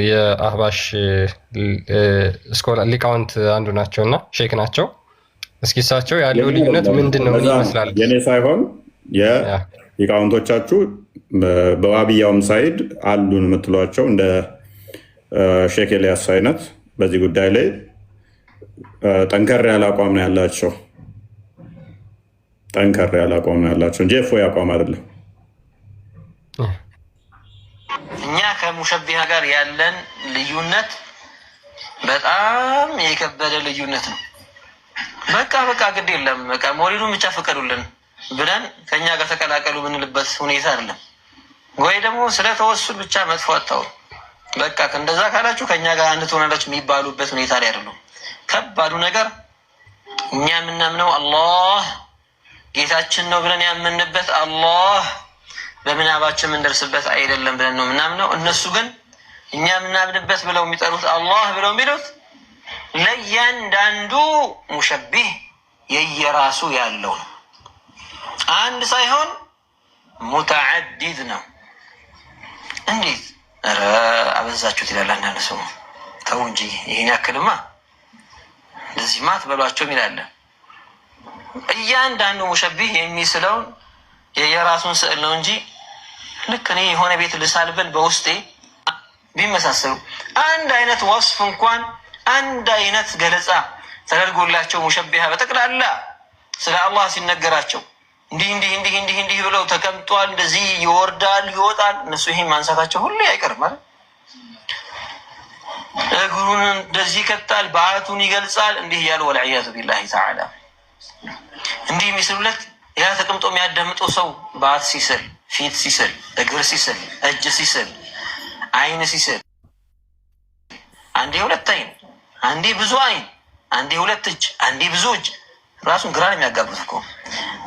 J: የአህባሽ ሊቃውንት አንዱ ናቸውና ሼክ ናቸው። እስኪ እሳቸው ያለው ልዩነት ምንድን ነው? ምን ይመስላል?
A: የኔ ሳይሆን የሊቃውንቶቻችሁ በዋብያውም ሳይድ አሉን የምትሏቸው እንደ ሼክ ኤልያስ አይነት በዚህ ጉዳይ ላይ ጠንከር ያለ አቋም ነው ያላቸው። ጠንከር ያለ አቋም ነው ያላቸው እንጂ እፎይ አቋም አይደለም።
M: እኛ ከሙሸቢሃ ጋር ያለን ልዩነት በጣም የከበደ ልዩነት ነው። በቃ ግድ የለም በቃ ሞሪዱን ብቻ ፍቀዱልን ብለን ከኛ ጋር ተቀላቀሉ ምንልበት ሁኔታ አይደለም። ወይ ደግሞ ስለ ተወሱል ብቻ መጥፎ አታውሩ። በቃ እንደዛ ካላችሁ ከኛ ጋር አንድ ትሆናላችሁ የሚባሉበት ሁኔታ ላይ አይደለም። ከባዱ ነገር እኛ የምናምነው አላህ ጌታችን ነው ብለን ያመንበት አላህ በምናባችን የምንደርስበት አይደለም ብለን ነው የምናምነው። እነሱ ግን እኛ የምናምንበት ብለው የሚጠሩት አላህ ብለው የሚሉት ለእያንዳንዱ ሙሸቢህ የየራሱ ያለው ነው። አንድ ሳይሆን ሙተዓዲድ ነው። እንዴት ኧረ አበዛችሁት ይላል አንዳንድ ሰው። ተው እንጂ ይሄን ያክልማ እንደዚህ ማት በሏቸውም ይላል። እያንዳንዱ ሙሸቢህ የሚስለውን የራሱን ስዕል ነው እንጂ ልክ እኔ የሆነ ቤት ልሳልበል በውስጤ ቢመሳሰሉ አንድ አይነት ወስፍ እንኳን አንድ አይነት ገለጻ ተደርጎላቸው ሙሸቢሃ በጠቅላላ ስለ አላህ ሲነገራቸው እንዲህ ብለው ተቀምጧል፣ እንደዚህ ይወርዳል ይወጣል። እነሱ ይሄን ማንሳታቸው ሁሉ አይቀርም ማለት እግሩን እንደዚህ ይከታል፣ በአቱን ይገልጻል፣ እንዲህ እያሉ ወልዒያዙ ቢላሂ ተዓላ እንዲህ የሚስሉለት ያ ተቀምጦ የሚያዳምጠው ሰው ባት ሲስል፣ ፊት ሲስል፣ እግር ሲስል፣ እጅ ሲስል፣ አይን ሲስል፣ አንዴ ሁለት አይን፣ አንዴ ብዙ አይን፣ አንዴ ሁለት እጅ፣ አንዴ ብዙ እጅ ራሱን ግራ የሚያጋቡት እኮ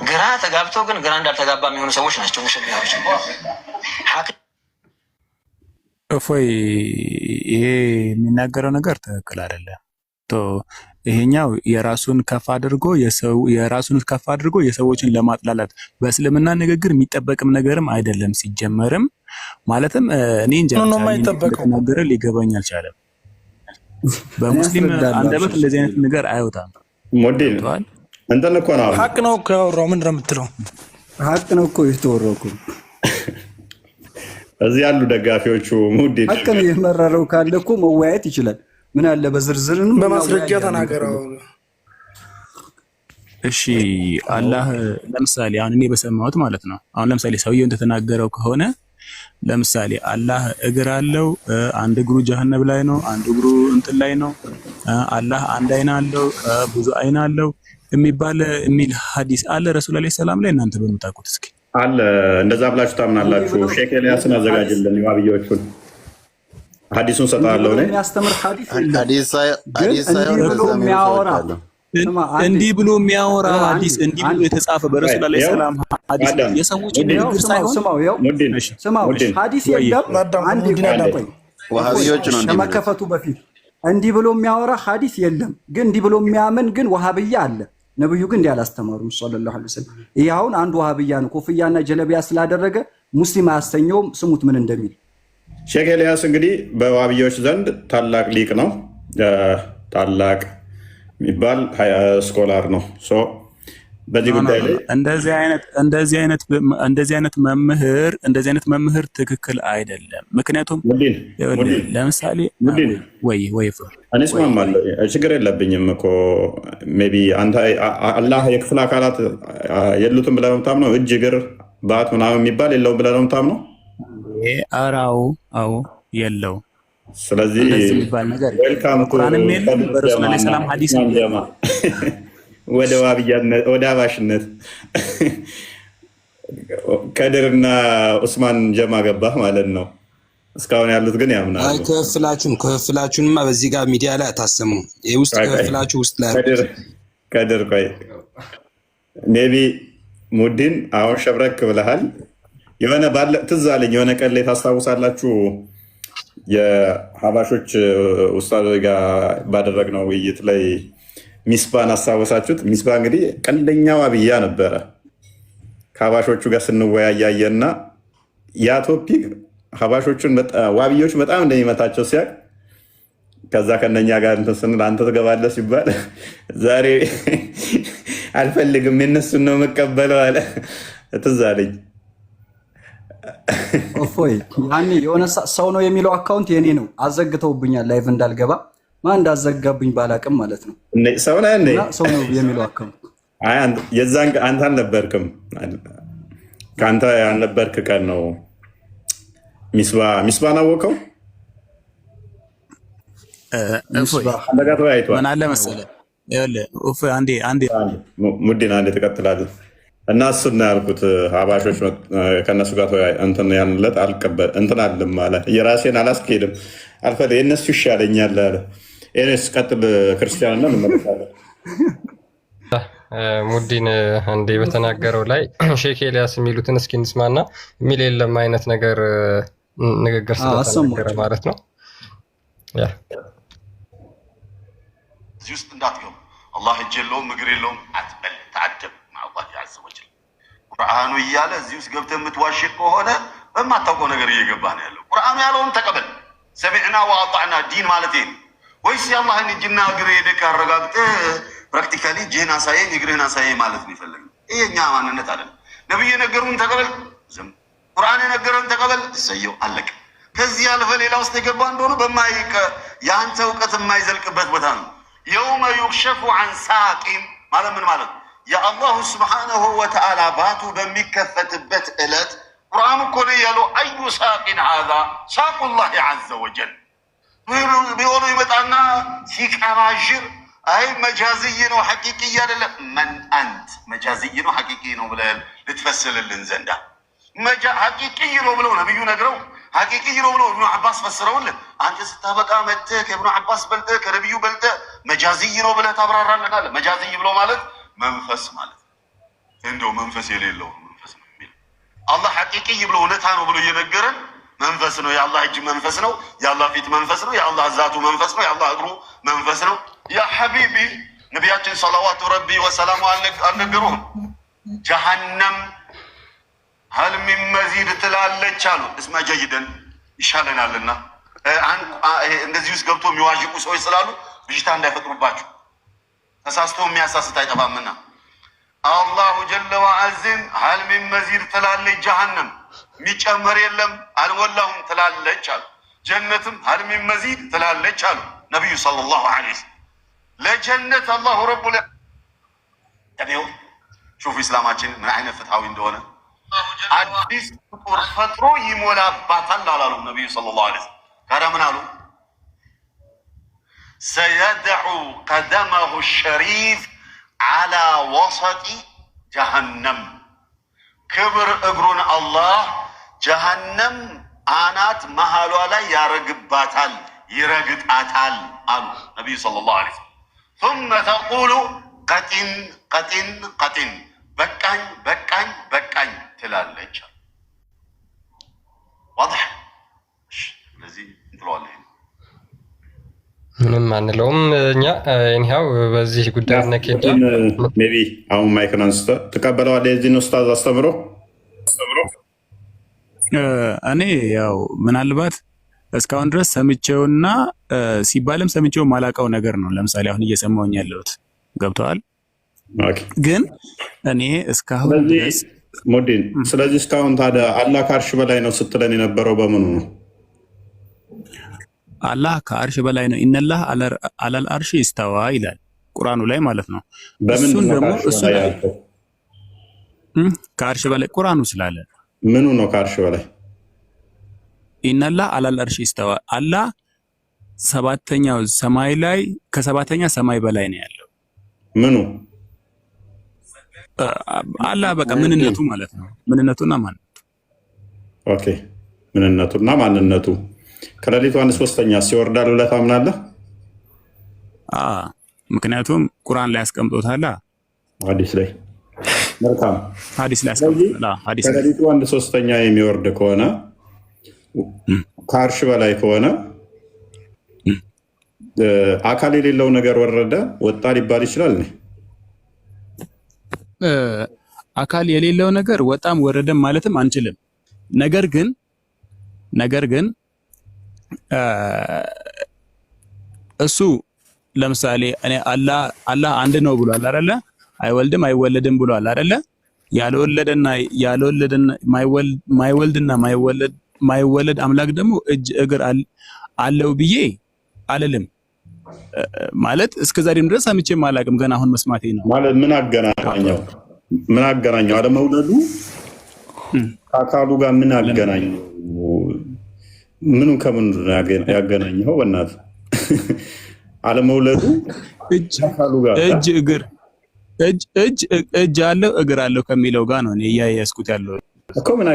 M: ግራ ተጋብተው ግን ግራ እንዳልተጋባ የሚሆኑ ሰዎች ናቸው ሙሸቢሃዎች።
H: እፎይ ይሄ የሚናገረው ነገር ትክክል አይደለም። ይሄኛው የራሱን ከፍ አድርጎ የሰዎችን ለማጥላላት በእስልምና ንግግር የሚጠበቅም ነገርም አይደለም። ሲጀመርም ማለትም እኔ እንጃ ተናገረ ሊገባኝ አልቻለም። በሙስሊም አንደበት እንደዚህ አይነት ነገር አይወጣም።
A: ሞዴል እንትን እኮ ነው
O: ሀቅ ነው እኮ ያወራው። ምንድን ነው የምትለው?
D: ሀቅ ነው እኮ የተወራው እኮ
A: እዚህ ያሉ ደጋፊዎቹ ሞዴል
D: ሀቅ ነው የመረረው ካለ እኮ መወያየት ይችላል። ምን አለ በዝርዝርንም
O: በማስረጃ ተናገረው።
H: እሺ አላህ ለምሳሌ አሁን እኔ በሰማሁት ማለት ነው። አሁን ለምሳሌ ሰውየው እንደተናገረው ከሆነ ለምሳሌ አላህ እግር አለው፣ አንድ እግሩ ጀሃነም ላይ ነው፣ አንድ እግሩ እንትን ላይ ነው። አላህ አንድ አይን አለው፣ ብዙ አይን አለው የሚል ሐዲስ አለ ረሱል አለይሂ ሰላም ላይ። እናንተ በምታውቁት እስኪ
A: አለ እንደዛ ብላችሁ ታምናላችሁ? ሼክ ኤልያስን አዘጋጅልን የዋብያዎቹን ሐዲሱን ሰጣለሁ ነው
D: የሚያስተምር
P: ሐዲስ
D: ብሎ የሚያወራ
H: እንዲህ ብሎ የሚያወራ ሐዲስ እንዲህ ብሎ የተጻፈ በረሱል አለይሂ ሰላም ሐዲስ የሰዎች ንግግር ሳይሆን
D: ስማው ሐዲስ የለም። አንድ ይቆይ
P: ወሃቢዮች ነው
D: ከመከፈቱ በፊት እንዲህ ብሎ የሚያወራ ሐዲስ የለም። ግን እንዲህ ብሎ የሚያምን ግን ወሃብያ አለ። ነብዩ ግን እንዲህ አላስተማሩም ሰለላሁ ዐለይሂ ወሰለም። ይሄ አሁን አንድ ወሃብያ ነው ኮፍያና ጀለቢያ ስላደረገ ሙስሊም አያሰኘውም። ስሙት ምን እንደሚል።
A: ሼክ ኤልያስ እንግዲህ በዋብያዎች ዘንድ ታላቅ ሊቅ ነው፣ ታላቅ የሚባል ስኮላር ነው። በዚህ ጉዳይ ላይ
H: እንደዚህ አይነት መምህር ትክክል አይደለም። ምክንያቱም ለምሳሌ ወይ
A: እኔ እስማማለሁ፣ ችግር የለብኝም እኮ ሜይ ቢ አንተ አላህ የክፍል አካላት የሉትም ብለህ ነው የምታምነው? እጅ እግር ባት ምናምን የሚባል የለውም ብለህ ነው የምታምነው?
H: አዎ የለው።
A: ስለዚህ ዌልካም
H: ቁርአንም የለም በረሱል ዐለይሂ ሰላም ሐዲስ
A: ወደ ዋብያነት ወደ አባሽነት ከድርና ዑስማን ጀማ ገባህ ማለት ነው። እስካሁን ያሉት ግን ያምናሉ።
Q: አይ ክፍላችሁንማ በዚህ ጋር ሚዲያ ላይ አታሰሙ። የውስጥ ክፍላችሁ ውስጥ ላይ
A: ከድር ቆይ ሜቢ ሙዲን አሁን ሸብረክ ብለሃል። የሆነ ባለ ትዝ አለኝ የሆነ ቀን ላይ ታስታውሳላችሁ የሀባሾች ኡስታዝ ጋር ባደረግነው ውይይት ላይ ሚስባን አስታወሳችሁት? ሚስባ እንግዲህ ቀንደኛ ዋብያ ነበረ። ከሀባሾቹ ጋር ስንወያያየና ያ ቶፒክ ሀባሾቹን ዋብዮች በጣም እንደሚመታቸው ሲያቅ ከዛ ከነኛ ጋር እንትን ስንል አንተ ትገባለህ ሲባል ዛሬ አልፈልግም የነሱን ነው የምቀበለው አለ። ትዝ አለኝ።
D: እፎይ ያኔ የሆነ ሰው ነው የሚለው አካውንት የኔ ነው አዘግተውብኛል። ላይቭ እንዳልገባ ማን እንዳዘጋብኝ ባላቅም ማለት ነው።
A: ሰው ነህ እንዴ?
D: ሰው ነው የሚለው አካውንት
A: የዛን አንተ አልነበርክም። ከአንተ ያልነበርክ ቀን ነው ሚስባን አወቀው።
H: ምን አለ መሰለህ
A: ሙዲን አንዴ ትቀጥላለህ እና እሱን ነው ያልኩት። ሀባሾች ከእነሱ ጋር እንትን ያንለት አልቀበል እንትን አለም አለ። የራሴን አላስኬድም አልፈለግም የእነሱ ይሻለኛል አለ። ኤኔስ ቀጥል ክርስቲያንና እንመለሳለን።
J: ሙዲን አንዴ በተናገረው ላይ ሼክ ኤልያስ የሚሉትን እስኪ እንስማና የሚል የለም አይነት ነገር ንግግር ስለተናገረ ማለት ነው።
R: እዚህ ውስጥ እንዳትገቡ። አላህ እጅ የለውም እግር የለውም አትበል። ተአደብ ማአላህ ዐዘ ወጀል። ቁርአኑ እያለ እዚህ ውስጥ ገብተህ የምትዋሽ ከሆነ በማታውቀው ነገር እየገባህ ነው ያለው። ቁርአኑ ያለውን ተቀበል። ሰሚዕና ወአጣዕና ዲን ማለት ይሄ ወይስ የአላህን እጅና እግር ሄደህ አረጋግጠህ ፕራክቲካሊ እጅህን አሳየኝ እግርህን አሳየኝ ማለት ነው የፈለግነው? ይሄ እኛ ማንነት አይደለም። ነብዩ የነገሩን ተቀበል፣ ዝም። ቁርአን የነገረን ተቀበል፣ እሰየው፣ አለቀ። ከዚህ ያለፈ ሌላ ውስጥ የገባ እንደሆነ የአንተ እውቀት የማይዘልቅበት ቦታ ነው። የውመ ዩክሸፉ አን ሳቂን ማለት ምን ማለት ነው? የአላሁ ስብሓነሁ ወተዓላ ባቱ በሚከፈትበት ዕለት ቁርአኑ እኮ ነው ያለው። አዩ ሳቂን ሀዛ ሳቁላህ ዐዘ ወጀል ቢሆኑ ይመጣና ሲቀባዥር አይ መጃዝይ ነው ሐቂቅይ አይደለም። መን አንት መጃዝይ ነው ሐቂቅይ ነው ብለህ ልትፈስልልን ዘንዳ ሐቂቅይ ነው ብለው ነብዩ ነግረው ሐቂቅይ ነው ብለው ኢብኑ አባስ ፈስረውልን አንተ ስታበቃ መጥተህ ከኢብኑ አባስ በልጠህ ከነብዩ በልጠህ መጃዝይ ነው ብለህ ታብራራለናለህ። መጃዝይ ብሎ ማለት መንፈስ ማለት እንደው መንፈስ የሌለው መንፈስ ነው የሚል አላህ ሐቂቅይ ብሎ እውነታ ነው ብሎ እየነገረን መንፈስ ነው። የአላህ እጅ መንፈስ ነው። የአላህ ፊት መንፈስ ነው። የአላህ ዛቱ መንፈስ ነው። የአላህ እግሩ መንፈስ ነው። ያ ሐቢቢ ነቢያችን ሰለዋቱ ረቢ ወሰላሙ አልነገሩህም? ጀሃነም ሀል ሚን መዚድ ትላለች አሉ። እስማ ጀይደን ይሻለናልና እንደዚህ ውስጥ ገብቶ የሚዋዥቁ ሰዎች ስላሉ ብዥታ እንዳይፈጥሩባችሁ ተሳስቶ የሚያሳስት አይጠፋምና አላሁ ጀለ ወዐዝን ሀል ሚን መዚድ ትላለች ጀሃነም የሚጨመር የለም አልሞላሁም ትላለች አሉ። ጀነትም ሀል ሚን መዚድ ትላለች አሉ ነቢዩ ሰለላሁ ዐለይሂ ወሰለም። ለጀነት አላሁ ረቡ ለቢው ሹፍ ኢስላማችን ምን አይነት ፍትሃዊ እንደሆነ አዲስ ፍጡር ፈጥሮ ይሞላባታል አላሉ ነቢዩ ሰለላሁ ዐለይሂ ወሰለም። ታዲያ ምን አሉ? ሰየድዑ ቀደመሁ ሸሪፍ ዐላ ወሰጢ ጀሃነም ክብር እግሩን አላህ ጀሃነም አናት መሃሏ ላይ ያረግባታል ይረግጣታል አሉ ነቢዩ ሰለላሁ ዐለይሂ ወሰለም። ثم ተቁሉ ቀጢን ቀጢን ቀጢን በቃኝ በቃኝ በቃኝ ትላለች። ዋضح ስለዚህ እንትለዋለህ
J: ምንም አንለውም እኛ እኛው በዚህ ጉዳይ ነከደ
A: ሜቢ አሁን ማይክን አንስተህ ትቀበለዋለህ የዚህን ኡስታዝ አስተምሮ
H: እኔ ያው ምናልባት እስካሁን ድረስ ሰምቼውና ሲባልም ሰምቼው ማላውቀው ነገር ነው። ለምሳሌ አሁን እየሰማሁኝ ያለሁት ገብተዋል። ግን እኔ እስካሁን ድረስ
A: ሙዲን ስለዚህ እስካሁን ታዲያ አላህ ከአርሽ በላይ ነው ስትለን የነበረው በምኑ ነው?
H: አላህ ከአርሽ በላይ ነው። ኢነላህ አላል አርሽ ይስተዋ ይላል ቁርአኑ ላይ ማለት ነው። እሱን ደግሞ እሱ ከአርሽ በላይ ቁርአኑ ስላለ
A: ምኑ ነው ከአርሽ በላይ?
H: ኢነላህ አላል አርሽ ይስተዋ አላህ ሰባተኛው ሰማይ ላይ ከሰባተኛ ሰማይ በላይ ነው ያለው።
A: ምኑ
H: አላህ በቃ ምንነቱ ማለት ነው። ምንነቱና ማንነቱ
A: ኦኬ። ምንነቱና ማንነቱ ከሌሊቱ 1/3 ሲወርዳል ብለህ ታምናለህ?
H: ምክንያቱም ቁርአን ላይ አስቀምጦታል።
A: ሐዲስ ላይ መልካም
H: ሐዲስ ላይ አስቀምጦታል። ሐዲስ
A: ከሌሊቱ 1/3 የሚወርድ ከሆነ ከአርሽ በላይ ከሆነ አካል የሌለው ነገር ወረደ ወጣ ሊባል ይችላል?
H: አካል የሌለው ነገር ወጣም ወረደም ማለትም አንችልም። ነገር ግን እሱ ለምሳሌ እኔ አላህ አንድ ነው ብሏል አይደለ? አይወልድም አይወለድም ብሏል አይደለ? ያልወለደና ማይወልድና ማይወለድ አምላክ ደግሞ እጅ እግር አለው ብዬ አልልም። ማለት እስከዛሬም ድረስ ሰምቼም አላውቅም። ገና አሁን መስማቴ ነው።
A: ማለት ምን አገናኘው? አለመውለዱ ከአካሉ ጋር ምን አገናኘው? ምኑን ከምን ያገናኘው? በእናትህ አለመውለዱ ከአካሉ ጋር እጅ አለው እግር አለው ከሚለው ጋር ነው እኔ እያያዝኩት ያለው እኮ። ምን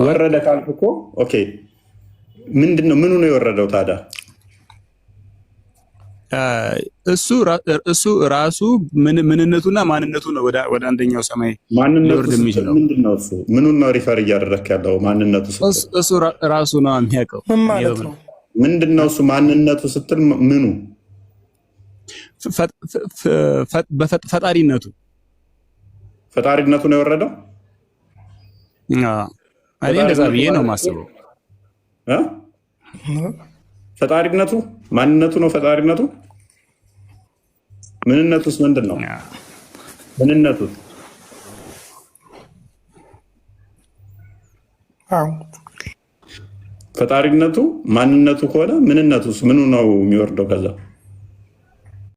A: ወረደ ካልክ እኮ ኦኬ፣ ምንድነው? ምኑ ነው የወረደው ታዲያ? እሱ ራሱ ምንነቱና ማንነቱ ነው ወደ አንደኛው ሰማይ ሊወርድ የሚችለው። ምንድነው እሱ? ምኑን ነው ሪፈር እያደረክ ያለው? ማንነቱ
H: እሱ ራሱ ነው የሚያውቀው።
A: ምንድነው እሱ ማንነቱ ስትል ምኑ? ፈጣሪነቱ ነው የወረደው።
H: እኔ እንደዛ ብዬ ነው የማስበው።
A: ፈጣሪነቱ ማንነቱ ነው ፈጣሪነቱ። ምንነቱስ ምንድን ነው? ምንነቱ ፈጣሪነቱ ማንነቱ ከሆነ ምንነቱስ ምኑ ነው የሚወርደው ከዛ?